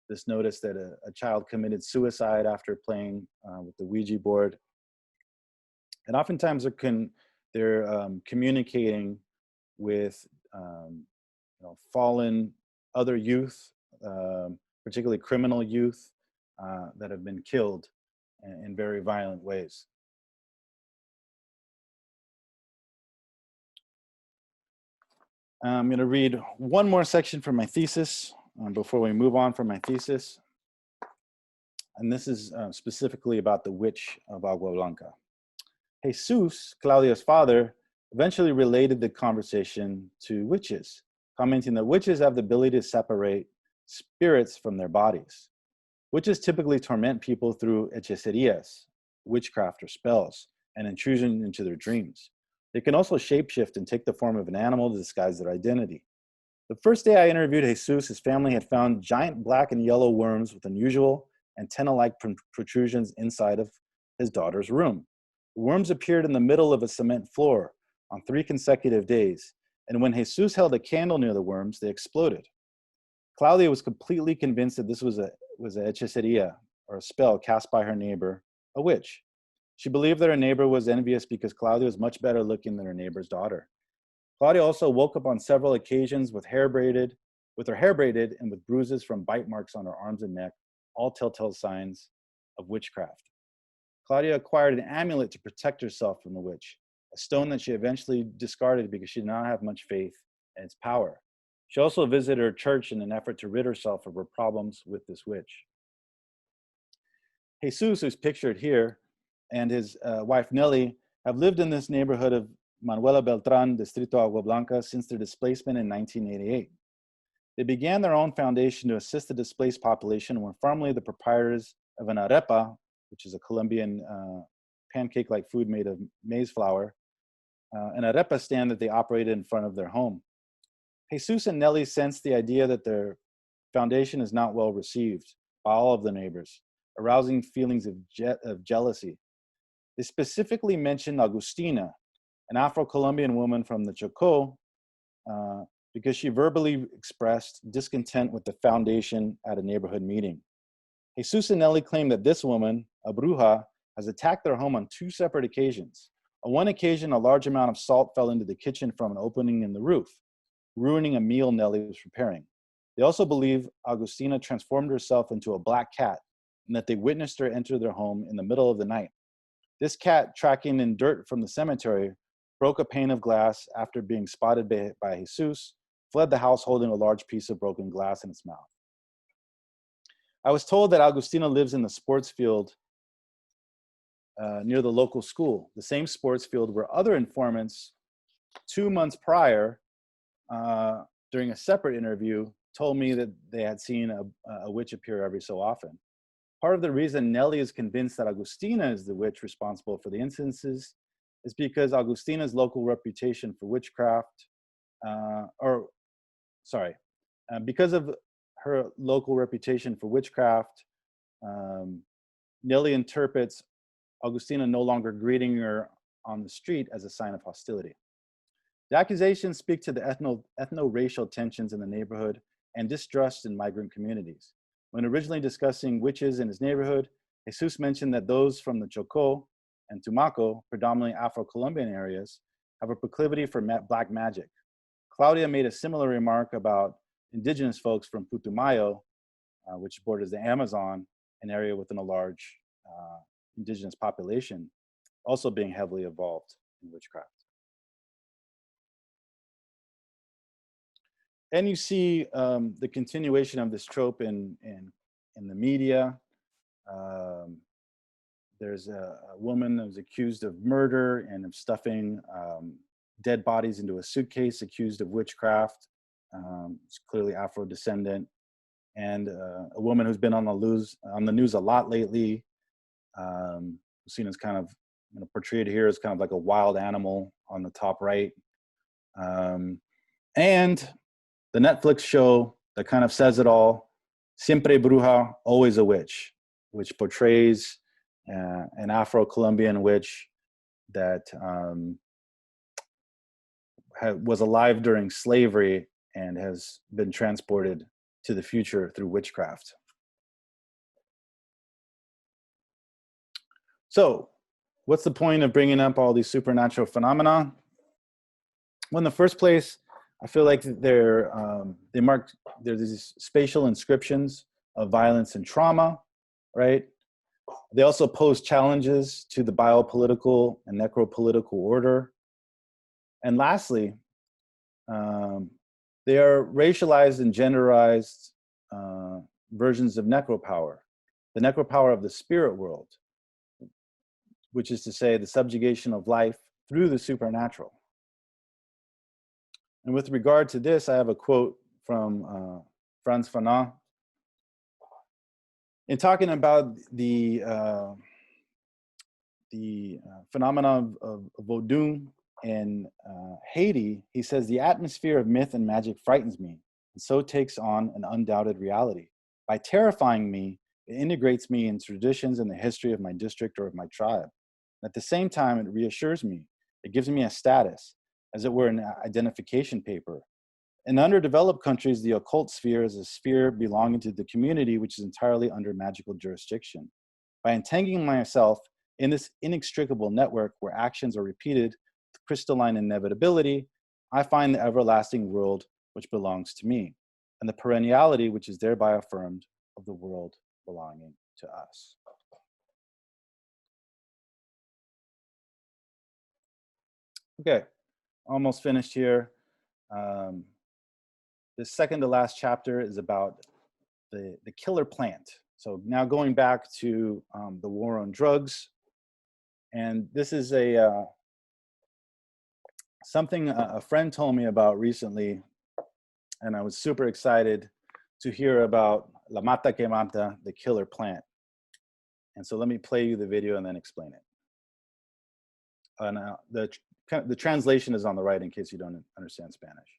this notice that a child committed suicide after playing with the Ouija board. And oftentimes they're communicating with fallen other youth, particularly criminal youth that have been killed in very violent ways. I'm going to read one more section from my thesis before we move on from my thesis. And this is specifically about the witch of Agua Blanca. Jesus, Claudia's father, eventually related the conversation to witches, commenting that witches have the ability to separate spirits from their bodies. Witches typically torment people through hechicerias, witchcraft or spells, and intrusion into their dreams. They can also shapeshift and take the form of an animal to disguise their identity. The first day I interviewed Jesus, his family had found giant black and yellow worms with unusual antenna-like protrusions inside of his daughter's room. The worms appeared in the middle of a cement floor on 3 consecutive days, and when Jesus held a candle near the worms, they exploded. Claudia was completely convinced that this was a hechiceria, or a spell cast by her neighbor, a witch. She believed that her neighbor was envious because Claudia was much better looking than her neighbor's daughter. Claudia also woke up on several occasions with her hair braided and with bruises from bite marks on her arms and neck, all telltale signs of witchcraft. Claudia acquired an amulet to protect herself from the witch, a stone that she eventually discarded because she did not have much faith in its power. She also visited her church in an effort to rid herself of her problems with this witch. Jesus, who's pictured here, and his wife Nelly have lived in this neighborhood of Manuela Beltran, Distrito Agua Blanca, since their displacement in 1988. They began their own foundation to assist the displaced population and were formerly the proprietors of an arepa, which is a Colombian pancake-like food made of maize flour, an arepa stand that they operated in front of their home. Jesus and Nelly sensed the idea that their foundation is not well received by all of the neighbors, arousing feelings of jealousy. They specifically mentioned Agustina, an Afro-Colombian woman from the Chocó, because she verbally expressed discontent with the foundation at a neighborhood meeting. Jesus and Nelly claimed that this woman, a bruja, has attacked their home on 2 separate occasions. On one occasion, a large amount of salt fell into the kitchen from an opening in the roof, ruining a meal Nelly was preparing. They also believe Agustina transformed herself into a black cat and that they witnessed her enter their home in the middle of the night. This cat, tracking in dirt from the cemetery, broke a pane of glass after being spotted by Jesus, fled the house holding a large piece of broken glass in its mouth. I was told that Agustina lives in the sports field near the local school, the same sports field where other informants 2 months prior, during a separate interview, told me that they had seen a witch appear every so often. Part of the reason Nelly is convinced that Agustina is the witch responsible for the instances is because Agustina's local reputation for witchcraft, because of her local reputation for witchcraft, Nelly interprets Agustina no longer greeting her on the street as a sign of hostility. The accusations speak to the ethno-racial tensions in the neighborhood and distrust in migrant communities. When originally discussing witches in his neighborhood, Jesus mentioned that those from the Chocó and Tumaco, predominantly Afro-Colombian areas, have a proclivity for black magic. Claudia made a similar remark about indigenous folks from Putumayo, which borders the Amazon, an area within a large indigenous population, also being heavily involved in witchcraft. And you see the continuation of this trope in the media. There's a woman that was accused of murder and of stuffing dead bodies into a suitcase, accused of witchcraft. It's clearly Afro-descendant. And a woman who's been on the news a lot lately, seen as kind of portrayed here as kind of like a wild animal on the top right. And the Netflix show that kind of says it all, Siempre Bruja, Always a Witch, which portrays an Afro-Colombian witch that was alive during slavery and has been transported to the future through witchcraft. So, what's the point of bringing up all these supernatural phenomena? Well, in the first place, I feel like there's these spatial inscriptions of violence and trauma, right? They also pose challenges to the biopolitical and necropolitical order. And lastly, they are racialized and genderized versions of necropower, the necropower of the spirit world, which is to say the subjugation of life through the supernatural. And with regard to this, I have a quote from Frantz Fanon. In talking about the phenomenon of Vodun in Haiti, he says, "The atmosphere of myth and magic frightens me, and so takes on an undoubted reality. By terrifying me, it integrates me in traditions and the history of my district or of my tribe. At the same time, it reassures me. It gives me a status, as it were an identification paper. In underdeveloped countries, the occult sphere is a sphere belonging to the community, which is entirely under magical jurisdiction. By entangling myself in this inextricable network where actions are repeated with crystalline inevitability, I find the everlasting world which belongs to me, and the perenniality which is thereby affirmed of the world belonging to us. Okay, almost finished here. The second to last chapter is about the killer plant. So now going back to the war on drugs, and this is something a friend told me about recently, and I was super excited to hear about La Mata que Mata, the killer plant. And so let me play you the video and then explain it. And the translation is on the right in case you don't understand Spanish.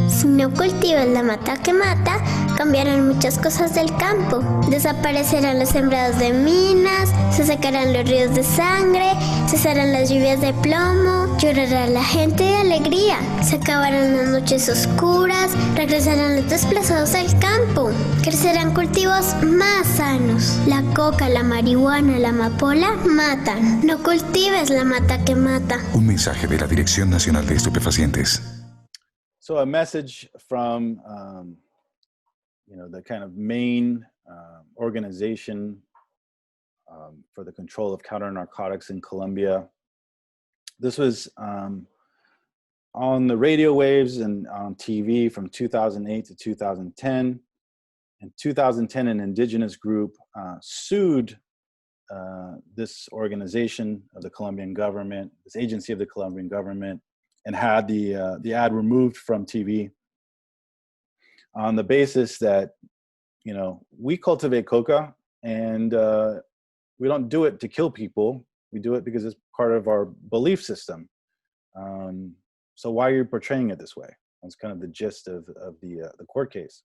Si no cultivas la mata que mata, cambiarán muchas cosas del campo. Desaparecerán los sembrados de minas, se secarán los ríos de sangre, cesarán las lluvias de plomo, llorará la gente de alegría, se acabarán las noches oscuras, regresarán los desplazados al campo, crecerán cultivos más sanos. La coca, la marihuana, la amapola matan. No cultives la mata que mata. Un mensaje de la Dirección Nacional de Estupefacientes. So a message from, the kind of main organization for the control of counter narcotics in Colombia. This was on the radio waves and on TV from 2008 to 2010. In 2010, an indigenous group sued this organization of the Colombian government, this agency of the Colombian government, and had the ad removed from TV on the basis that, we cultivate coca and we don't do it to kill people. We do it because it's part of our belief system. So why are you portraying it this way? That's kind of the gist of the court case.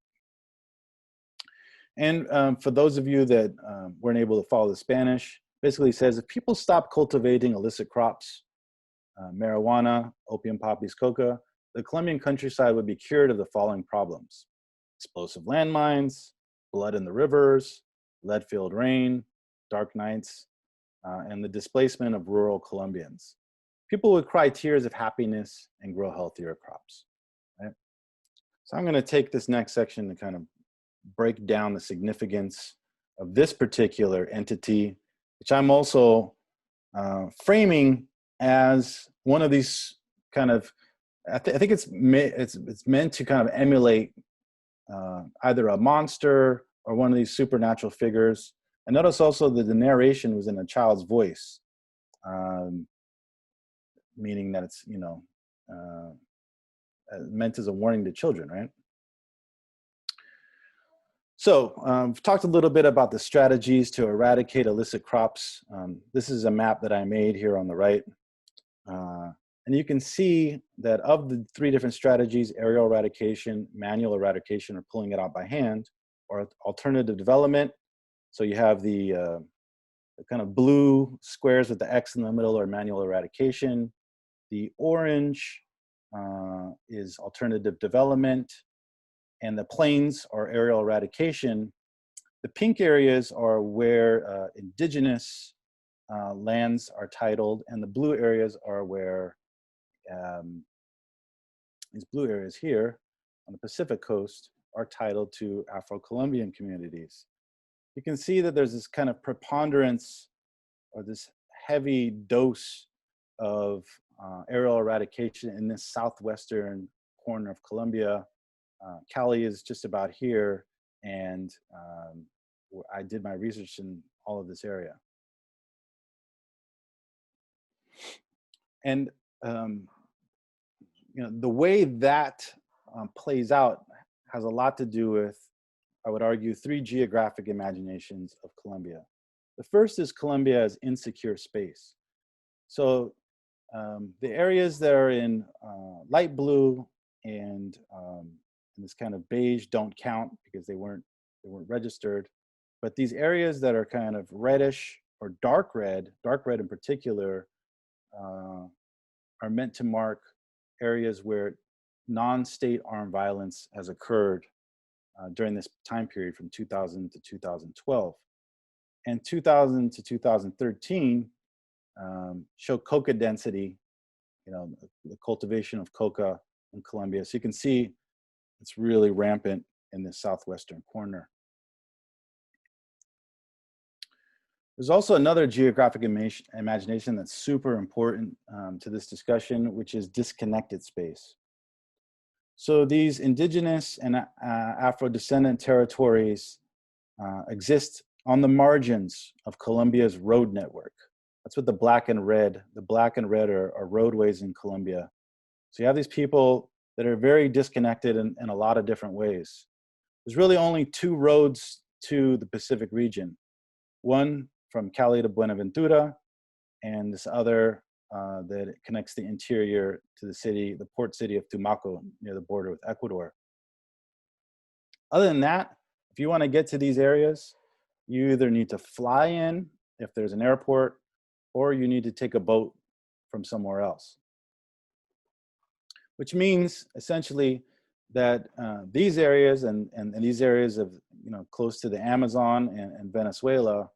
And for those of you that weren't able to follow the Spanish, basically says if people stop cultivating illicit crops, marijuana, opium poppies, coca, the Colombian countryside would be cured of the following problems: explosive landmines, blood in the rivers, lead-filled rain, dark nights, and the displacement of rural Colombians. People would cry tears of happiness and grow healthier crops. Right? So I'm going to take this next section to kind of break down the significance of this particular entity, which I'm also framing as one of these kind of, I think it's meant to kind of emulate either a monster or one of these supernatural figures. And notice also that the narration was in a child's voice, meaning that it's, meant as a warning to children, right? So we've talked a little bit about the strategies to eradicate illicit crops. This is a map that I made here on the right. And you can see that of the three different strategies, aerial eradication, manual eradication, or pulling it out by hand, or alternative development. So you have the kind of blue squares with the X in the middle, or manual eradication. The orange is alternative development, and the plains are aerial eradication. The pink areas are where indigenous lands are titled, and the blue areas are where these blue areas here on the Pacific coast are titled to Afro-Colombian communities. You can see that there's this kind of preponderance or this heavy dose of aerial eradication in this southwestern corner of Colombia. Cali is just about here, and I did my research in all of this area. And the way that plays out has a lot to do with, I would argue, three geographic imaginations of Colombia. The first is Colombia as insecure space. So the areas that are in light blue and this kind of beige don't count because they weren't registered. But these areas that are kind of reddish or dark red in particular, are meant to mark areas where non-state armed violence has occurred during this time period from 2000 to 2012. And 2000 to 2013 show coca density, the cultivation of coca in Colombia. So you can see it's really rampant in the southwestern corner. There's also another geographic imagination that's super important to this discussion, which is disconnected space. So these indigenous and Afro-descendant territories exist on the margins of Colombia's road network. That's what the black and red are roadways in Colombia. So you have these people that are very disconnected in a lot of different ways. There's really only two roads to the Pacific region. One from Cali to Buenaventura, and this other that connects the interior to the port city of Tumaco, near the border with Ecuador. Other than that, if you want to get to these areas, you either need to fly in if there's an airport, or you need to take a boat from somewhere else. Which means essentially that these areas and these areas of, close to the Amazon and Venezuela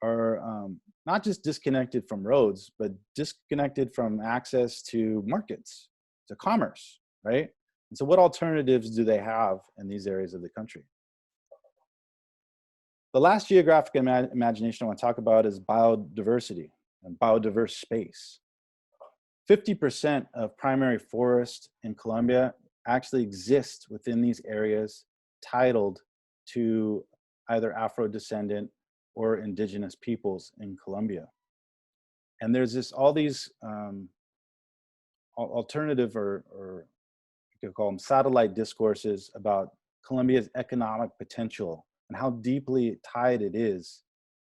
are not just disconnected from roads, but disconnected from access to markets, to commerce, right? And so what alternatives do they have in these areas of the country? The last geographic imagination I want to talk about is biodiversity and biodiverse space. 50% of primary forest in Colombia actually exists within these areas titled to either Afro-descendant or indigenous peoples in Colombia. And there's all these alternative or you could call them satellite discourses about Colombia's economic potential and how deeply tied it is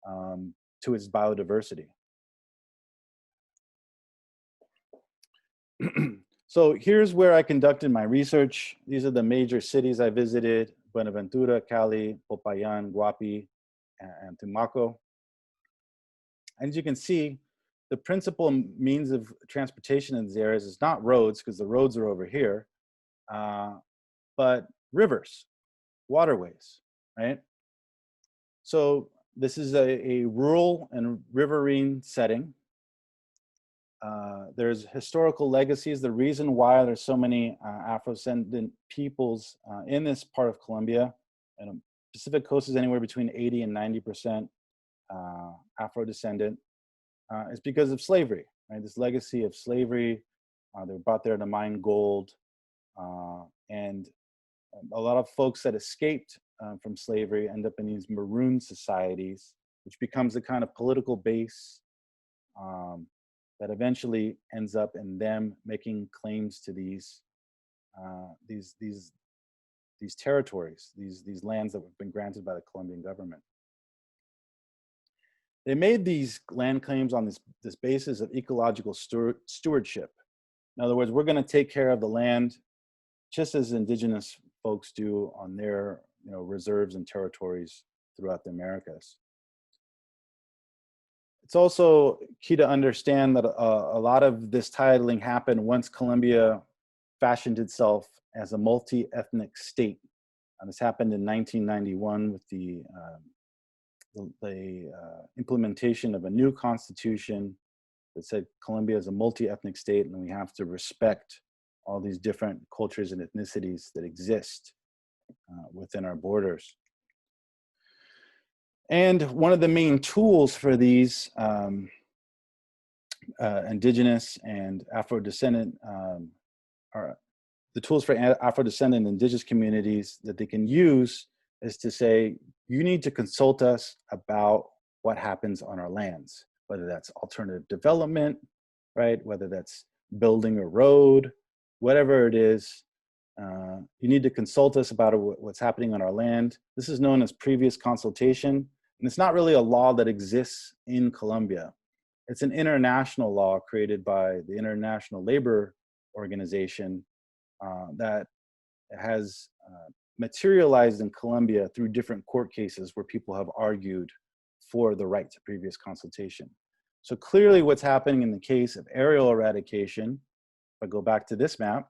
to its biodiversity. So here's where I conducted my research. These are the major cities I visited: Buenaventura, Cali, Popayan, Guapi, and Tumaco. And as you can see, the principal means of transportation in these areas is not roads, because the roads are over here, but rivers, waterways, right? So this is a rural and riverine setting. There's historical legacies. The reason why there's so many Afro-descendant peoples in this part of Colombia, and Pacific Coast is anywhere between 80 and 90% Afro-descendant, is because of slavery, right? This legacy of slavery. They were brought there to mine gold, and a lot of folks that escaped from slavery end up in these maroon societies, which becomes a kind of political base that eventually ends up in them making claims to these territories, these lands that have been granted by the Colombian government. They made these land claims on this basis of ecological stewardship. In other words, we're going to take care of the land just as indigenous folks do on their reserves and territories throughout the Americas. It's also key to understand that a lot of this titling happened once Colombia fashioned itself as a multi-ethnic state. And this happened in 1991 with the implementation of a new constitution that said Colombia is a multi-ethnic state, and we have to respect all these different cultures and ethnicities that exist within our borders. And one of the main tools for these indigenous and Afro-descendant are the tools for Afro-descendant indigenous communities that they can use is to say, you need to consult us about what happens on our lands, whether that's alternative development, right? Whether that's building a road, whatever it is, you need to consult us about what's happening on our land. This is known as previous consultation, and it's not really a law that exists in Colombia. It's an international law created by the International Labor Organization that has materialized in Colombia through different court cases where people have argued for the right to previous consultation. So clearly what's happening in the case of aerial eradication, if I go back to this map,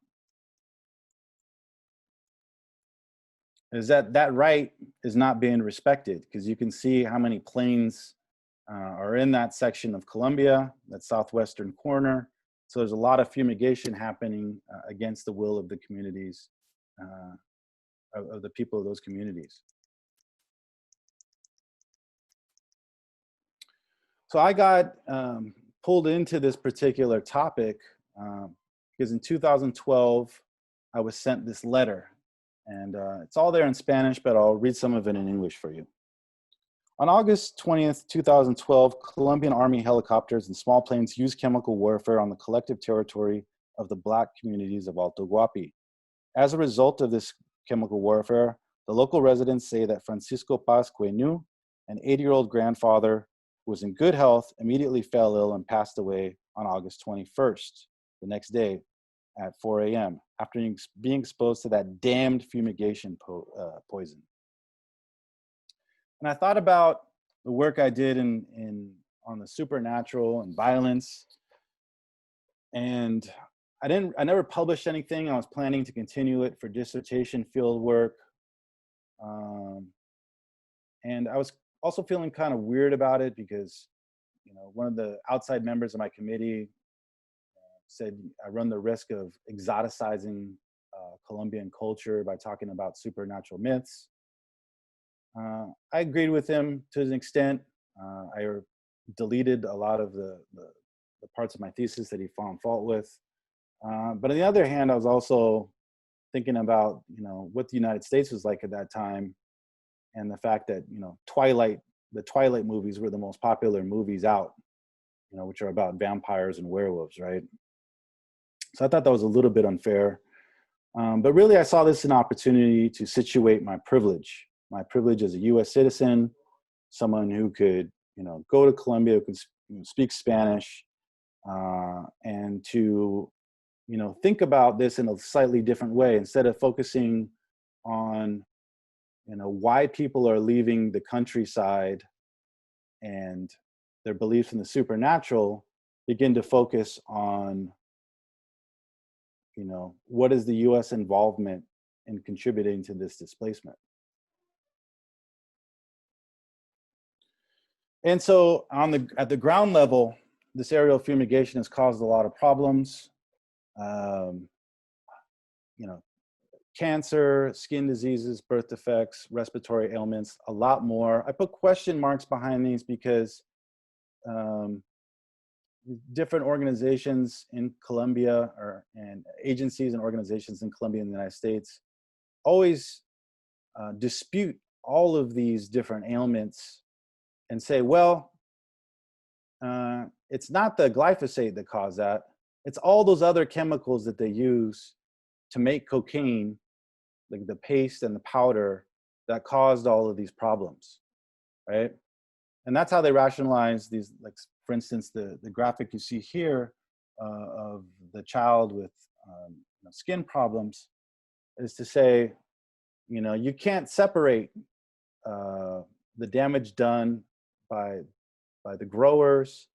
is that that right is not being respected, because you can see how many planes are in that section of Colombia, that southwestern corner. So there's a lot of fumigation happening against the will of the communities, of the people of those communities. So I got pulled into this particular topic because in 2012, I was sent this letter, and it's all there in Spanish, but I'll read some of it in English for you. On August 20th, 2012, Colombian Army helicopters and small planes used chemical warfare on the collective territory of the Black communities of Alto Guapi. As a result of this chemical warfare, the local residents say that Francisco Paz Quenu, an 80-year-old grandfather who was in good health, immediately fell ill and passed away on August 21st, the next day at 4 a.m. after being exposed to that damned fumigation poison. And I thought about the work I did on the supernatural and violence, and I never published anything. I was planning to continue it for dissertation field work. And I was also feeling kind of weird about it because, you know, one of the outside members of my committee said I run the risk of exoticizing Colombian culture by talking about supernatural myths. I agreed with him to an extent. I deleted a lot of the parts of my thesis that he found fault with. But on the other hand, I was also thinking about, you know, what the United States was like at that time, and the fact that, you know, the Twilight movies were the most popular movies out, you know, which are about vampires and werewolves, right? So I thought that was a little bit unfair. But really, I saw this as an opportunity to situate my privilege as a U.S. citizen, someone who could, you know, go to Colombia, who could speak Spanish, and to, you know, think about this in a slightly different way. Instead of focusing on, you know, why people are leaving the countryside and their beliefs in the supernatural, begin to focus on, you know, what is the U.S. involvement in contributing to this displacement. And so at the ground level, this aerial fumigation has caused a lot of problems. You know, cancer, skin diseases, birth defects, respiratory ailments, a lot more. I put question marks behind these because different organizations in Colombia and agencies and organizations in Colombia and the United States always dispute all of these different ailments and say, well, it's not the glyphosate that caused that. It's all those other chemicals that they use to make cocaine, like the paste and the powder, that caused all of these problems, right? And that's how they rationalize these, like, for instance, the graphic you see here of the child with you know, skin problems, is to say, you know, you can't separate the damage done by the growers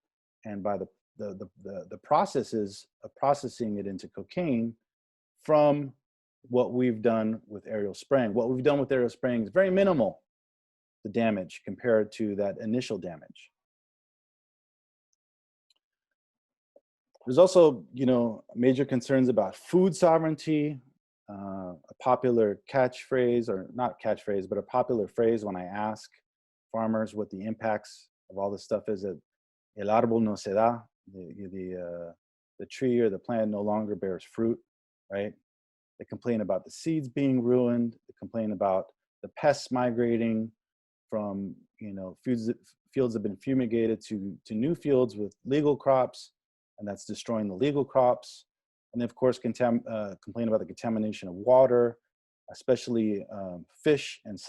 and by the processes of processing it into cocaine from what we've done with aerial spraying. What we've done with aerial spraying is very minimal, the damage, compared to that initial damage. There's also, you know, major concerns about food sovereignty. A popular catchphrase, or not catchphrase, but a popular phrase when I ask farmers what the impacts of all this stuff is, that el árbol no se da, the tree or the plant no longer bears fruit, right? They complain about the seeds being ruined. They complain about the pests migrating from, you know, fields that have been fumigated to new fields with legal crops, and that's destroying the legal crops. And of course, complain about the contamination of water, especially fish and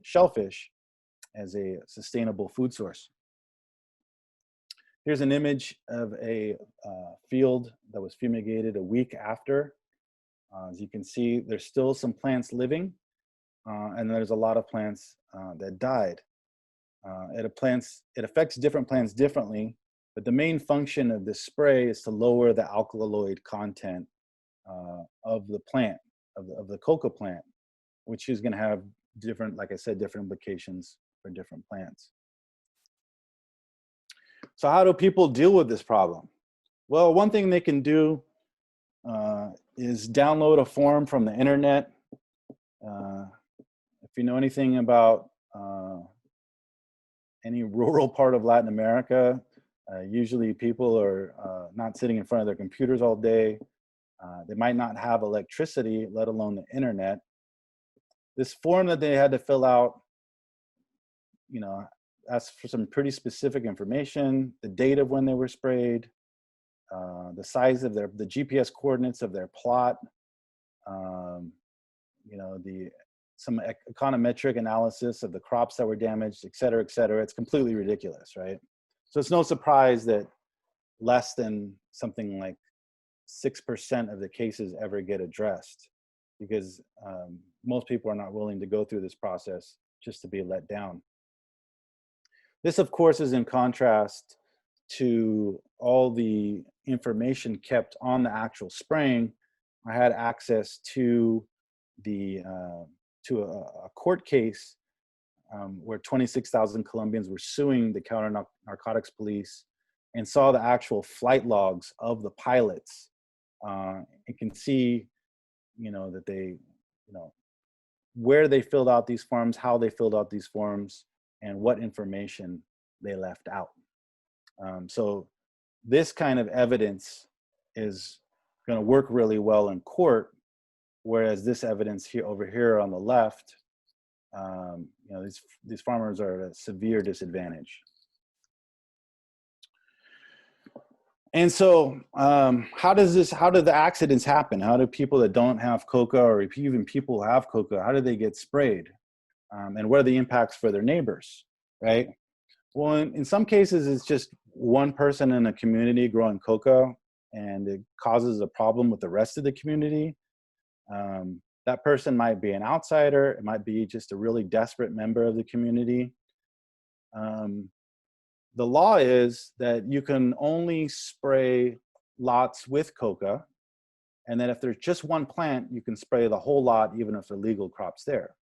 shellfish as a sustainable food source. Here's an image of a field that was fumigated a week after. As you can see, there's still some plants living, and there's a lot of plants that died. It affects different plants differently, but the main function of this spray is to lower the alkaloid content of the plant, of the coca plant, which is going to have different, like I said, different implications for different plants. So how do people deal with this problem? Well, one thing they can do is download a form from the internet. If you know anything about any rural part of Latin America, usually people are not sitting in front of their computers all day. They might not have electricity, let alone the internet. This form that they had to fill out, you know, asks for some pretty specific information, the date of when they were sprayed, the size of the GPS coordinates of their plot, you know, some econometric analysis of the crops that were damaged, et cetera, et cetera. It's completely ridiculous, right? So it's no surprise that less than something like 6% of the cases ever get addressed, because most people are not willing to go through this process just to be let down. This, of course, is in contrast to all the information kept on the actual spraying. I had access to a court case where 26,000 Colombians were suing the counter-narcotics police and saw the actual flight logs of the pilots. You can see, you know, that they, you know, where they filled out these forms, how they filled out these forms, and what information they left out. So this kind of evidence is going to work really well in court, whereas this evidence here over here on the left, you know, these farmers are at a severe disadvantage. And so how do the accidents happen? How do people that don't have coca, or even people who have coca, how do they get sprayed? And what are the impacts for their neighbors, right? Well, in some cases, it's just one person in a community growing coca, and it causes a problem with the rest of the community. That person might be an outsider. It might be just a really desperate member of the community. The law is that you can only spray lots with coca, and that if there's just one plant, you can spray the whole lot, even if the legal crop's there.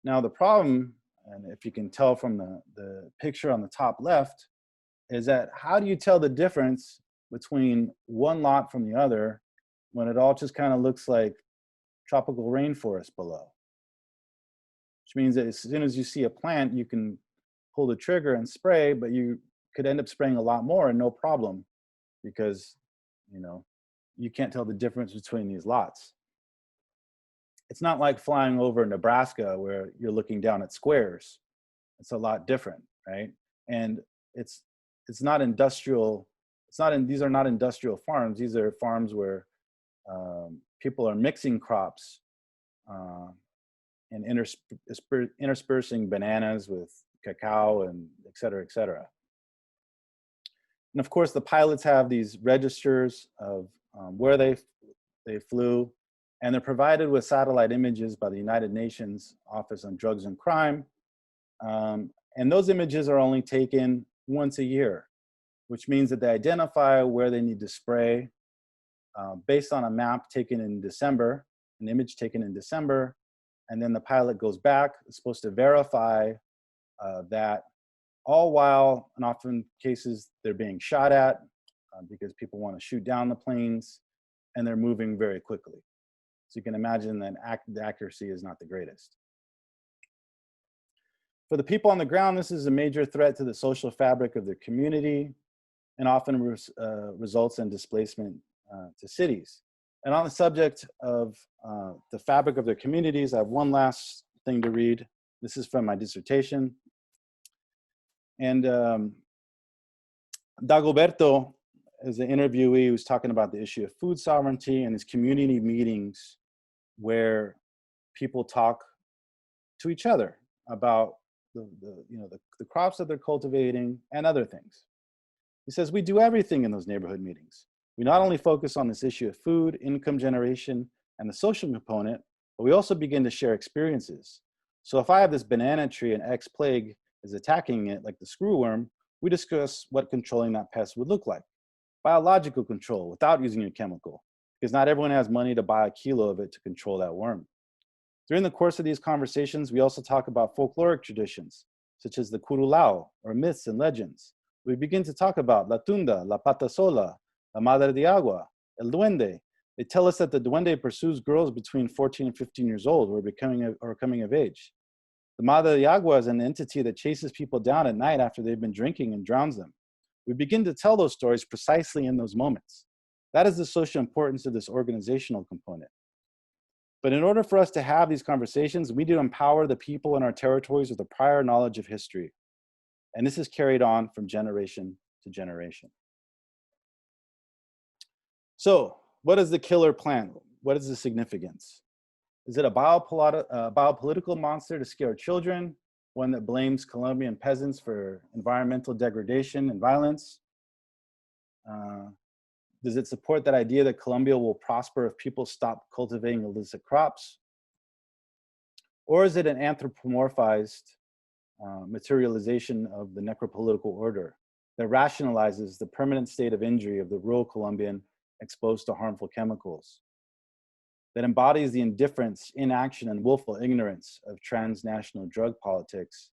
Now the problem, and if you can tell from the picture on the top left, is that how do you tell the difference between one lot from the other when it all just kind of looks like tropical rainforest below? Which means that as soon as you see a plant, you can pull the trigger and spray, but you could end up spraying a lot more and no problem, because, you know, you can't tell the difference between these lots. It's not like flying over Nebraska where you're looking down at squares. It's a lot different, right? And it's not industrial. These are not industrial farms. These are farms where people are mixing crops and interspersing bananas with cacao, and et cetera, et cetera. And of course, the pilots have these registers of where they flew, and they're provided with satellite images by the United Nations Office on Drugs and Crime. And those images are only taken once a year, which means that they identify where they need to spray based on a map taken in December, an image taken in December, and then the pilot goes back, is supposed to verify that, all while, in often cases, they're being shot at because people want to shoot down the planes, and they're moving very quickly. So you can imagine that the accuracy is not the greatest. For the people on the ground, this is a major threat to the social fabric of their community, and often results in displacement to cities. And on the subject of the fabric of their communities, I have one last thing to read. This is from my dissertation. And Dagoberto is an interviewee who's talking about the issue of food sovereignty and his community meetings where people talk to each other about the crops that they're cultivating and other things. He says, we do everything in those neighborhood meetings. We not only focus on this issue of food, income generation, and the social component, but we also begin to share experiences. So if I have this banana tree and X plague is attacking it, like the screwworm, we discuss what controlling that pest would look like. Biological control without using a chemical, because not everyone has money to buy a kilo of it to control that worm. During the course of these conversations, we also talk about folkloric traditions, such as the curulao, or myths and legends. We begin to talk about la tunda, la pata sola, la madre de agua, el duende. They tell us that the duende pursues girls between 14 and 15 years old or coming of age. The madre de agua is an entity that chases people down at night after they've been drinking and drowns them. We begin to tell those stories precisely in those moments. That is the social importance of this organizational component. But in order for us to have these conversations, we need to empower the people in our territories with a prior knowledge of history. And this is carried on from generation to generation. So, what is the killer plant? What is the significance? Is it a biopolitical monster to scare children? One that blames Colombian peasants for environmental degradation and violence? Does it support that idea that Colombia will prosper if people stop cultivating illicit crops? Or is it an anthropomorphized materialization of the necro-political order that rationalizes the permanent state of injury of the rural Colombian exposed to harmful chemicals, that embodies the indifference, inaction, and willful ignorance of transnational drug politics,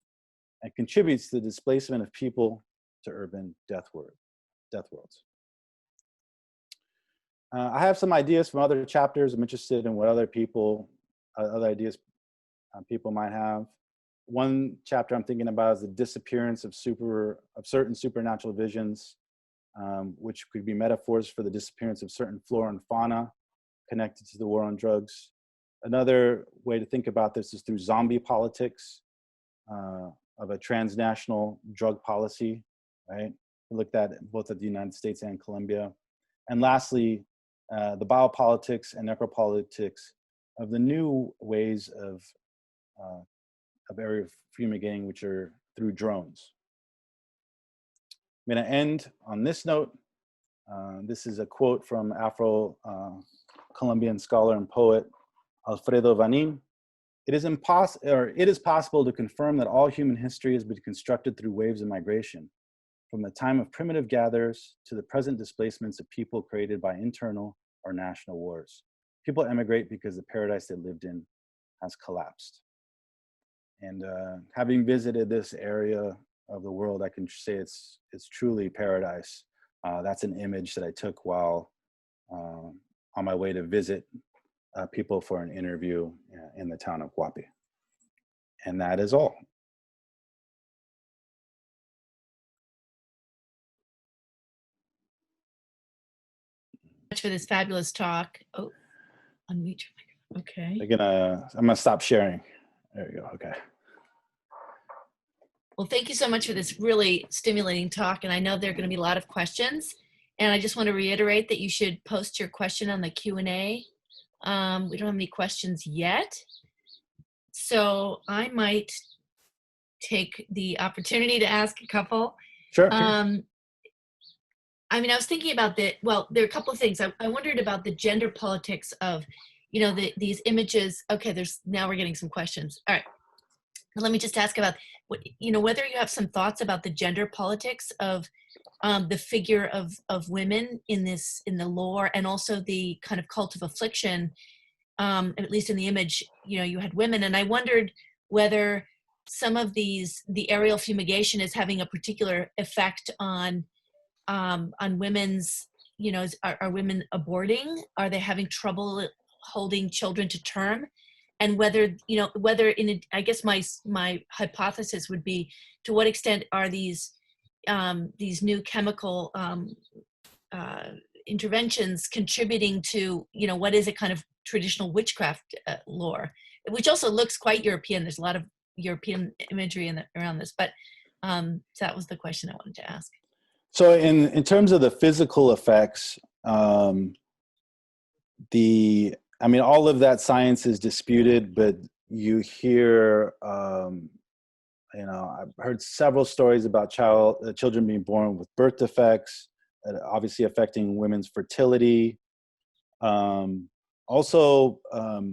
and contributes to the displacement of people to urban death worlds? I have some ideas from other chapters. I'm interested in what other ideas people might have. One chapter I'm thinking about is the disappearance of certain supernatural visions, which could be metaphors for the disappearance of certain flora and fauna connected to the war on drugs. Another way to think about this is through zombie politics of a transnational drug policy, right? We looked at both at the United States and Colombia. And lastly, the biopolitics and necropolitics of the new ways of area fumigating, which are through drones. I'm going to end on this note. This is a quote from Afro-Colombian scholar and poet Alfredo Vanin. It is possible to confirm that all human history has been constructed through waves of migration, from the time of primitive gatherers to the present displacements of people created by internal or national wars. People emigrate because the paradise they lived in has collapsed. And having visited this area of the world, I can say it's truly paradise. That's an image that I took while on my way to visit people for an interview in the town of Guapi. And that is all. For this fabulous talk. Oh, unmute your mic. Okay. I'm gonna stop sharing. There we go. Okay. Well, thank you so much for this really stimulating talk. And I know there are going to be a lot of questions. And I just want to reiterate that you should post your question on the Q&A. We don't have any questions yet. So I might take the opportunity to ask a couple. Sure. I mean, I was thinking about there are a couple of things. I wondered about the gender politics of, these images. Okay, now we're getting some questions. All right. Let me just ask about, whether you have some thoughts about the gender politics of the figure of women in the lore, and also the kind of cult of affliction, at least in the image, you had women. And I wondered whether some of the aerial fumigation is having a particular effect on women's, are women aborting? Are they having trouble holding children to term? And whether I guess my hypothesis would be, to what extent are these new chemical interventions contributing to, what is a kind of traditional witchcraft lore, which also looks quite European. There's a lot of European imagery around this, but so that was the question I wanted to ask. So in terms of the physical effects, all of that science is disputed, but you hear, I've heard several stories about children being born with birth defects, obviously affecting women's fertility. Also,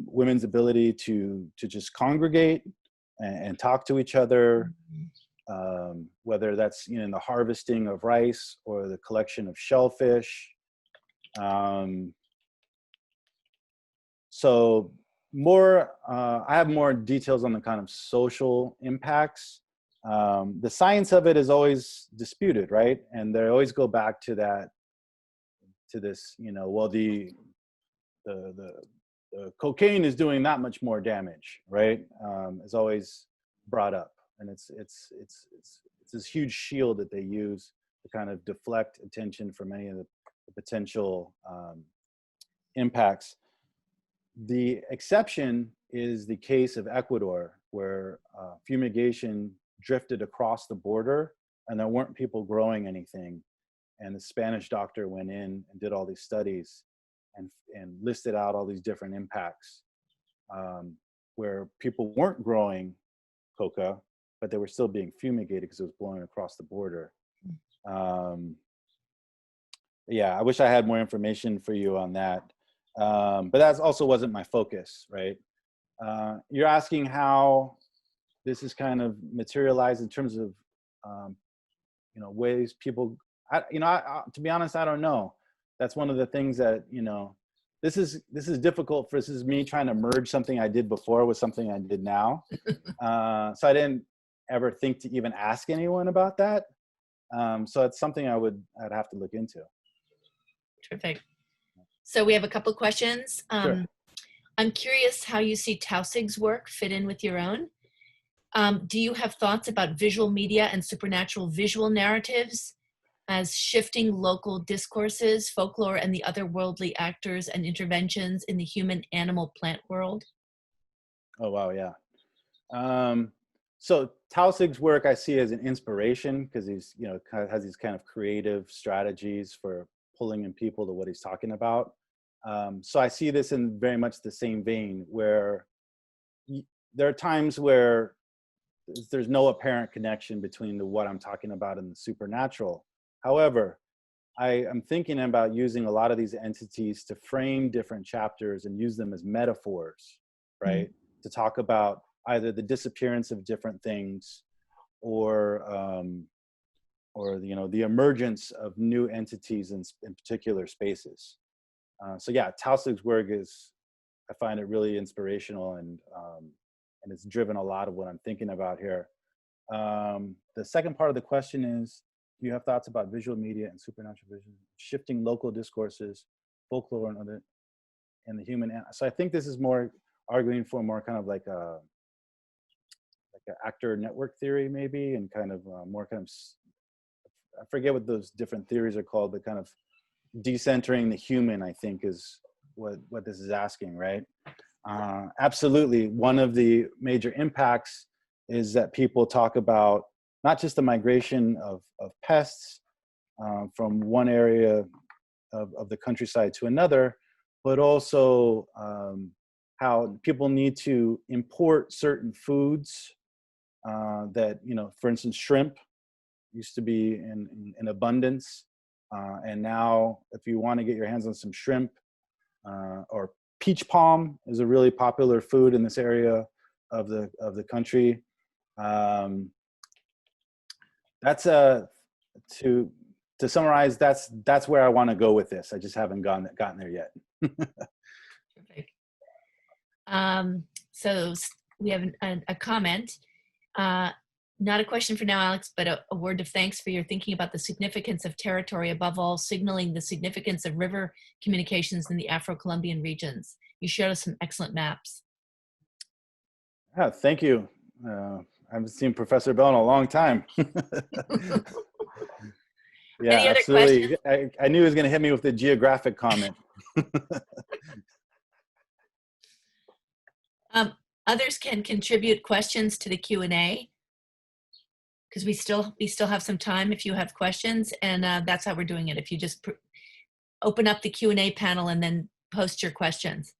women's ability to just congregate and talk to each other. whether that's in the harvesting of rice or the collection of shellfish. So I have more details on the kind of social impacts. The science of it is always disputed, right? And they always go back to this, well, the cocaine is doing that much more damage, right? Is always brought up, and it's this huge shield that they use to kind of deflect attention from any of the potential impacts. The exception is the case of Ecuador, where fumigation drifted across the border and there weren't people growing anything. And the Spanish doctor went in and did all these studies and listed out all these different impacts where people weren't growing coca, but they were still being fumigated because it was blowing across the border. Yeah, I wish I had more information for you on that. But that also wasn't my focus, right? You're asking how this is kind of materialized in terms of, ways people, to be honest, I don't know. That's one of the things that, this is difficult for, this is me trying to merge something I did before with something I did now. So I didn't ever think to even ask anyone about that. So it's something I'd have to look into. Terrific. So we have a couple questions. Sure. I'm curious how you see Tausig's work fit in with your own. Do you have thoughts about visual media and supernatural visual narratives as shifting local discourses, folklore, and the otherworldly actors and interventions in the human, animal, plant world? Oh, wow, yeah. So Tausig's work I see as an inspiration because he's, kind of has these kind of creative strategies for pulling in people to what he's talking about. So I see this in very much the same vein where there are times where there's no apparent connection between what I'm talking about and the supernatural. However, I am thinking about using a lot of these entities to frame different chapters and use them as metaphors, right? To talk about either the disappearance of different things or the emergence of new entities in particular spaces. So yeah, Tausig's work I find it really inspirational and it's driven a lot of what I'm thinking about here. The second part of the question is, do you have thoughts about visual media and supernatural vision, shifting local discourses, folklore and the human? So I think this is more arguing for more kind of like an actor network theory maybe, and kind of more kind of, I forget what those different theories are called, but kind of decentering the human, I think, is what this is asking, right? Absolutely. One of the major impacts is that people talk about not just the migration of pests from one area of the countryside to another, but also how people need to import certain foods that, for instance, shrimp used to be in abundance. And now if you want to get your hands on some shrimp, or peach palm is a really popular food in this area of the country. That's to summarize, that's where I want to go with this. I just haven't gotten there yet. Perfect. So we have a comment. Not a question for now, Alex, but a word of thanks for your thinking about the significance of territory, above all, signaling the significance of river communications in the Afro-Colombian regions. You showed us some excellent maps. Yeah, thank you. I haven't seen Professor Bell in a long time. Yeah, Any other absolutely. I knew he was going to hit me with the geographic comment. Others can contribute questions to the Q&A, because we still have some time if you have questions, and that's how we're doing it. If you just open up the Q&A panel and then post your questions.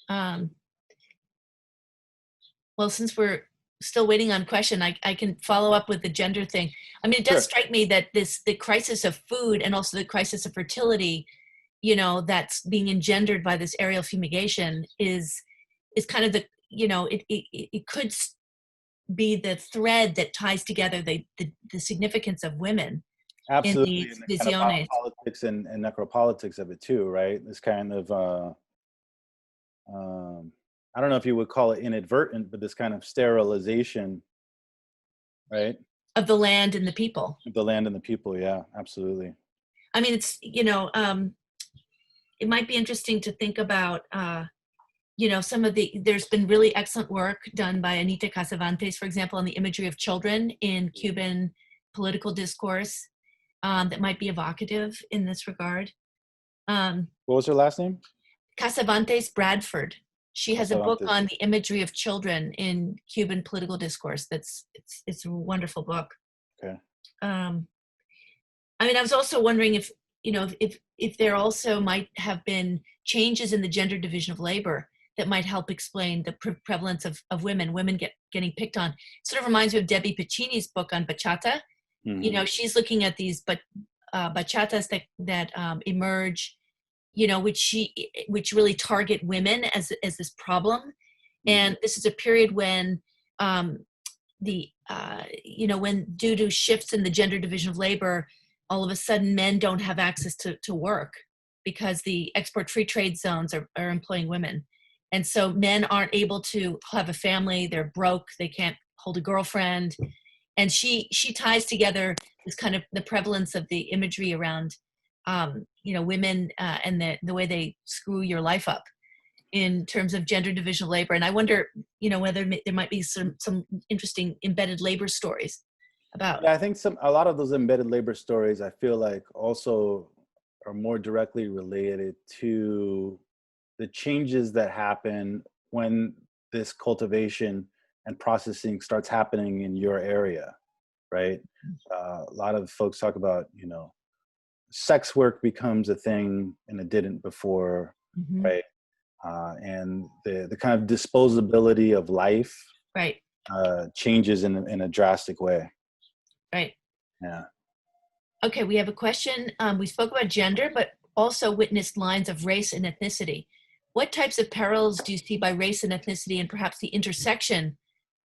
Well, since we're still waiting on question, I can follow up with the gender thing. I mean, it does strike me that the crisis of food and also the crisis of fertility, that's being engendered by this aerial fumigation is kind of the, it could be the thread that ties together the significance of women Absolutely, in and these the kind of visiones. politics and necropolitics of it too, right? This kind of I don't know if you would call it inadvertent, but this kind of sterilization, right? Of the land and the people. The land and the people, yeah, absolutely. I mean, it's, it might be interesting to think about, some of there's been really excellent work done by Anita Casavantes, for example, on the imagery of children in Cuban political discourse that might be evocative in this regard. What was her last name? Casavantes Bradford. She has a book Casavantes. on the imagery of children in Cuban political discourse. It's a wonderful book. Okay. I mean, I was also wondering if there also might have been changes in the gender division of labor that might help explain the prevalence of women getting picked on. It sort of reminds me of Debbie Piccini's book on bachata. Mm-hmm. She's looking at these bachatas that emerge, which really target women as this problem. Mm-hmm. And this is a period when when due to shifts in the gender division of labor, all of a sudden men don't have access to work because the export free trade zones are employing women. And so men aren't able to have a family, they're broke, they can't hold a girlfriend. And she ties together this kind of the prevalence of the imagery around, women and the way they screw your life up in terms of gender division of labor. And I wonder, whether there might be some interesting embedded labor stories about. Yeah, I think a lot of those embedded labor stories, I feel like also are more directly related to the changes that happen when this cultivation and processing starts happening in your area, right? A lot of folks talk about, sex work becomes a thing and it didn't before, mm-hmm. right? And the kind of disposability of life, right, changes in a drastic way. Right. Yeah. Okay, we have a question. We spoke about gender, but also witnessed lines of race and ethnicity. What types of parallels do you see by race and ethnicity and perhaps the intersection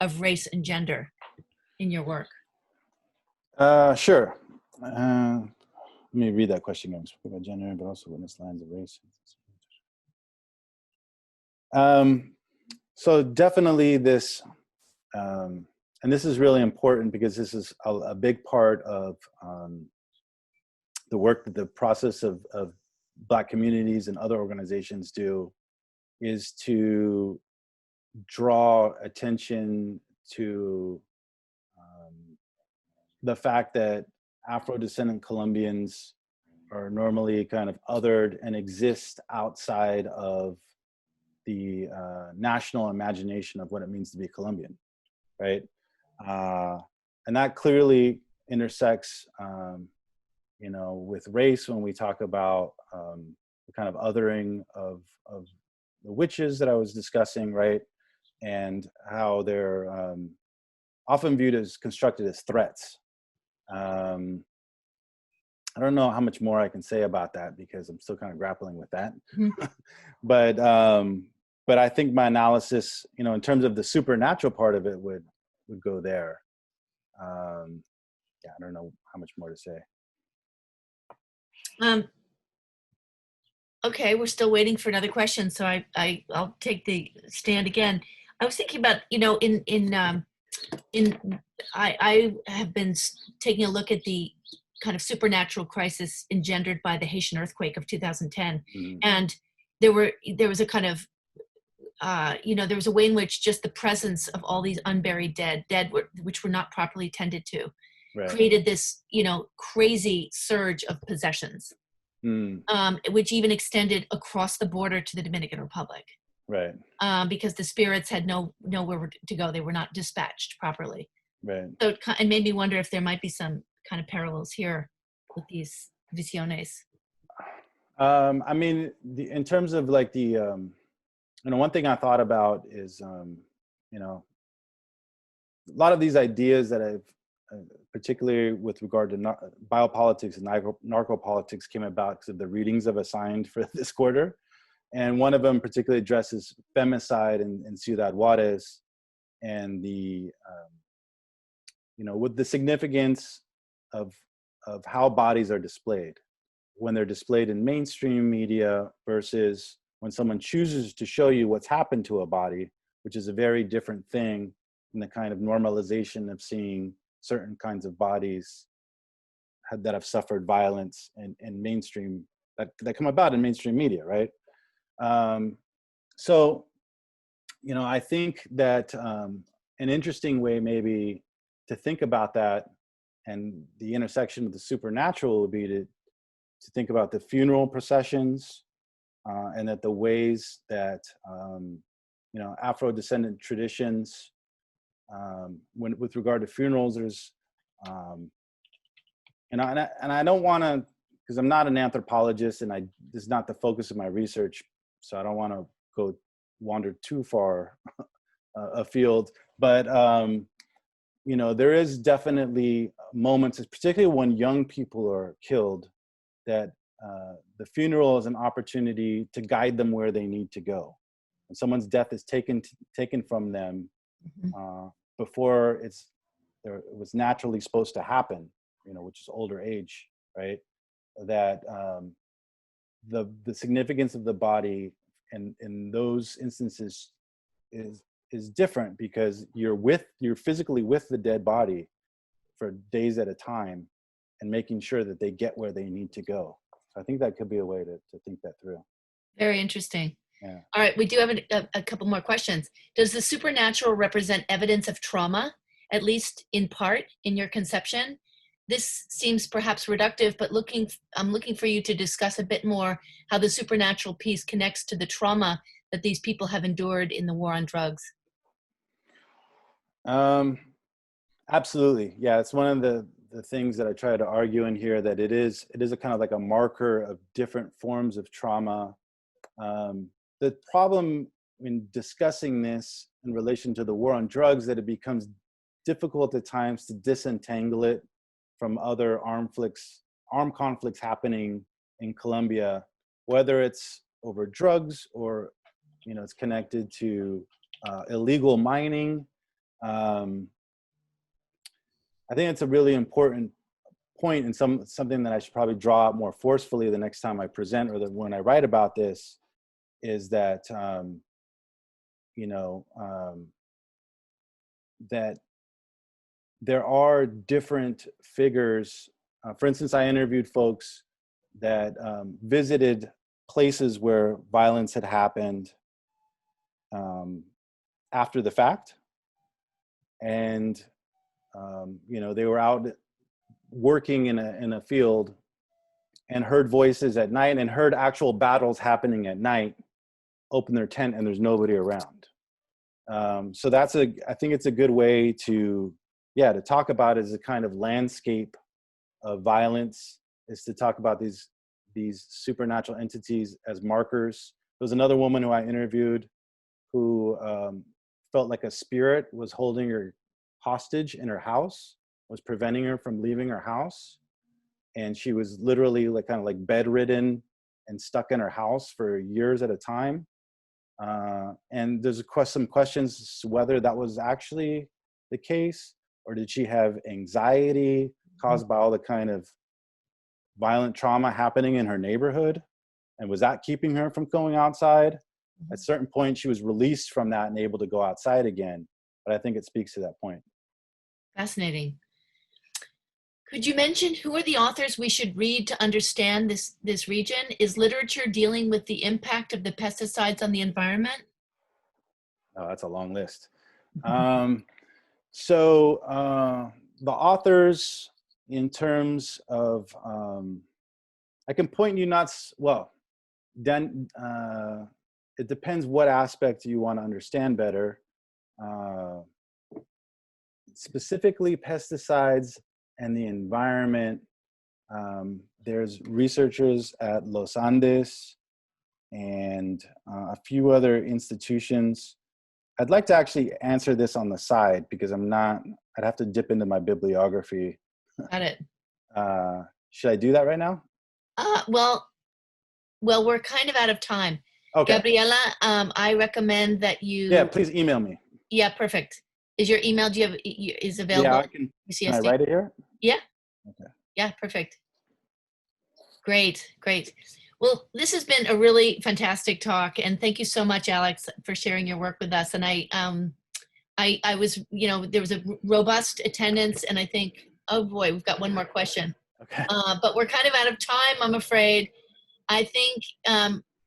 of race and gender in your work? Sure. Let me read that question again. We spoke about gender, but also witnessed lines of race. So definitely this, and this is really important because this is a big part of the work that the process of Black communities and other organizations do, is to draw attention to the fact that Afro-descendant Colombians are normally kind of othered and exist outside of the national imagination of what it means to be Colombian, right? And that clearly intersects, with race when we talk about the kind of othering of the witches that I was discussing, right? And how they're often viewed as constructed as threats. I don't know how much more I can say about that because I'm still kind of grappling with that. Mm-hmm. But I think my analysis, in terms of the supernatural part of it would go there. I don't know how much more to say. Okay, we're still waiting for another question, so I'll take the stand again. I was thinking about, I have been taking a look at the kind of supernatural crisis engendered by the Haitian earthquake of 2010, mm-hmm. and there was a kind of, there was a way in which just the presence of all these unburied dead which were not properly tended to, right, created this, crazy surge of possessions, which even extended across the border to the Dominican Republic. Right. Because the spirits had nowhere to go. They were not dispatched properly. Right. So it made me wonder if there might be some kind of parallels here with these visiones. I mean, in terms of like the, one thing I thought about is, a lot of these ideas that I've, particularly with regard to biopolitics and narco-politics, came about because of the readings I've assigned for this quarter. And one of them particularly addresses femicide in Ciudad Juarez. and the, with the significance of how bodies are displayed when they're displayed in mainstream media versus when someone chooses to show you what's happened to a body, which is a very different thing than the kind of normalization of seeing certain kinds of bodies that have suffered violence in mainstream, that come about in mainstream media, right? So, I think that an interesting way maybe to think about that and the intersection of the supernatural would be to think about the funeral processions and that the ways that, Afro-descendant traditions, with regard to funerals, there's, and I don't want to, because I'm not an anthropologist and this is not the focus of my research, so I don't want to go wander too far afield, but there is definitely moments, particularly when young people are killed, that the funeral is an opportunity to guide them where they need to go. When someone's death is taken from them before it was naturally supposed to happen, which is older age, right? That the significance of the body in those instances is different because you're physically with the dead body for days at a time and making sure that they get where they need to go. So I think that could be a way to think that through. Very interesting. Yeah. All right, we do have a couple more questions. Does the supernatural represent evidence of trauma, at least in part, in your conception? This seems perhaps reductive, but I'm looking for you to discuss a bit more how the supernatural piece connects to the trauma that these people have endured in the war on drugs. Absolutely. Yeah, it's one of the things that I try to argue in here, that it is a kind of like a marker of different forms of trauma. The problem in discussing this in relation to the war on drugs, that it becomes difficult at times to disentangle it from other armed conflicts happening in Colombia, whether it's over drugs or, it's connected to illegal mining. I think it's a really important point and something that I should probably draw out more forcefully the next time I present or when I write about this, is that, that there are different figures. For instance, I interviewed folks that visited places where violence had happened after the fact. And, they were out working in a field and heard voices at night and heard actual battles happening at night, open their tent and there's nobody around. So I think it's a good way to talk about it as a kind of landscape of violence, is to talk about these supernatural entities as markers. There was another woman who I interviewed who felt like a spirit was holding her hostage in her house, was preventing her from leaving her house. And she was literally kind of bedridden and stuck in her house for years at a time. And there's some questions as to whether that was actually the case, or did she have anxiety caused by all the kind of violent trauma happening in her neighborhood? And was that keeping her from going outside? At a certain point, she was released from that and able to go outside again. But I think it speaks to that point. Fascinating. Could you mention who are the authors we should read to understand this region? Is literature dealing with the impact of the pesticides on the environment? Oh, that's a long list. So the authors, in terms of, I can point you it depends what aspect you want to understand better. Specifically pesticides and the environment. There's researchers at Los Andes and a few other institutions. I'd like to actually answer this on the side because I'd have to dip into my bibliography. Got it. Should I do that right now? Well, we're kind of out of time. Okay. Gabriela, I recommend that you... Yeah, please email me. Yeah, perfect. Is your email, do you have, is available? Yeah, can I write it here? Yeah. Okay. Yeah, perfect. Great, great. Well, this has been a really fantastic talk, and thank you so much, Alex, for sharing your work with us. And I was, there was a robust attendance, and I think, oh boy, we've got one more question. Okay. But we're kind of out of time, I'm afraid. I think,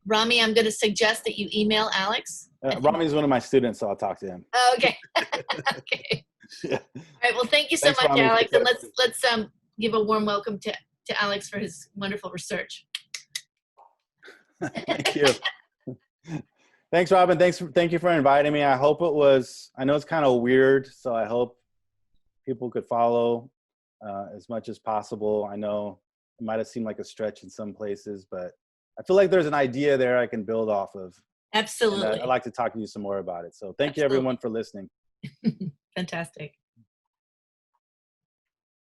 Rami, I'm going to suggest that you email Alex. Rami's one of my students, so I'll talk to him. Oh, okay. Okay. Yeah. All right. Well, thank you so Thanks, much, Rami. Alex, and let's give a warm welcome to Alex for his wonderful research. Thank you. Thanks, Robin. Thank you for inviting me. I hope it was, I know it's kind of weird, so I hope people could follow as much as possible. I know it might have seemed like a stretch in some places, but I feel like there's an idea there I can build off of. Absolutely. I'd like to talk to you some more about it. So thank you, everyone, for listening. Fantastic.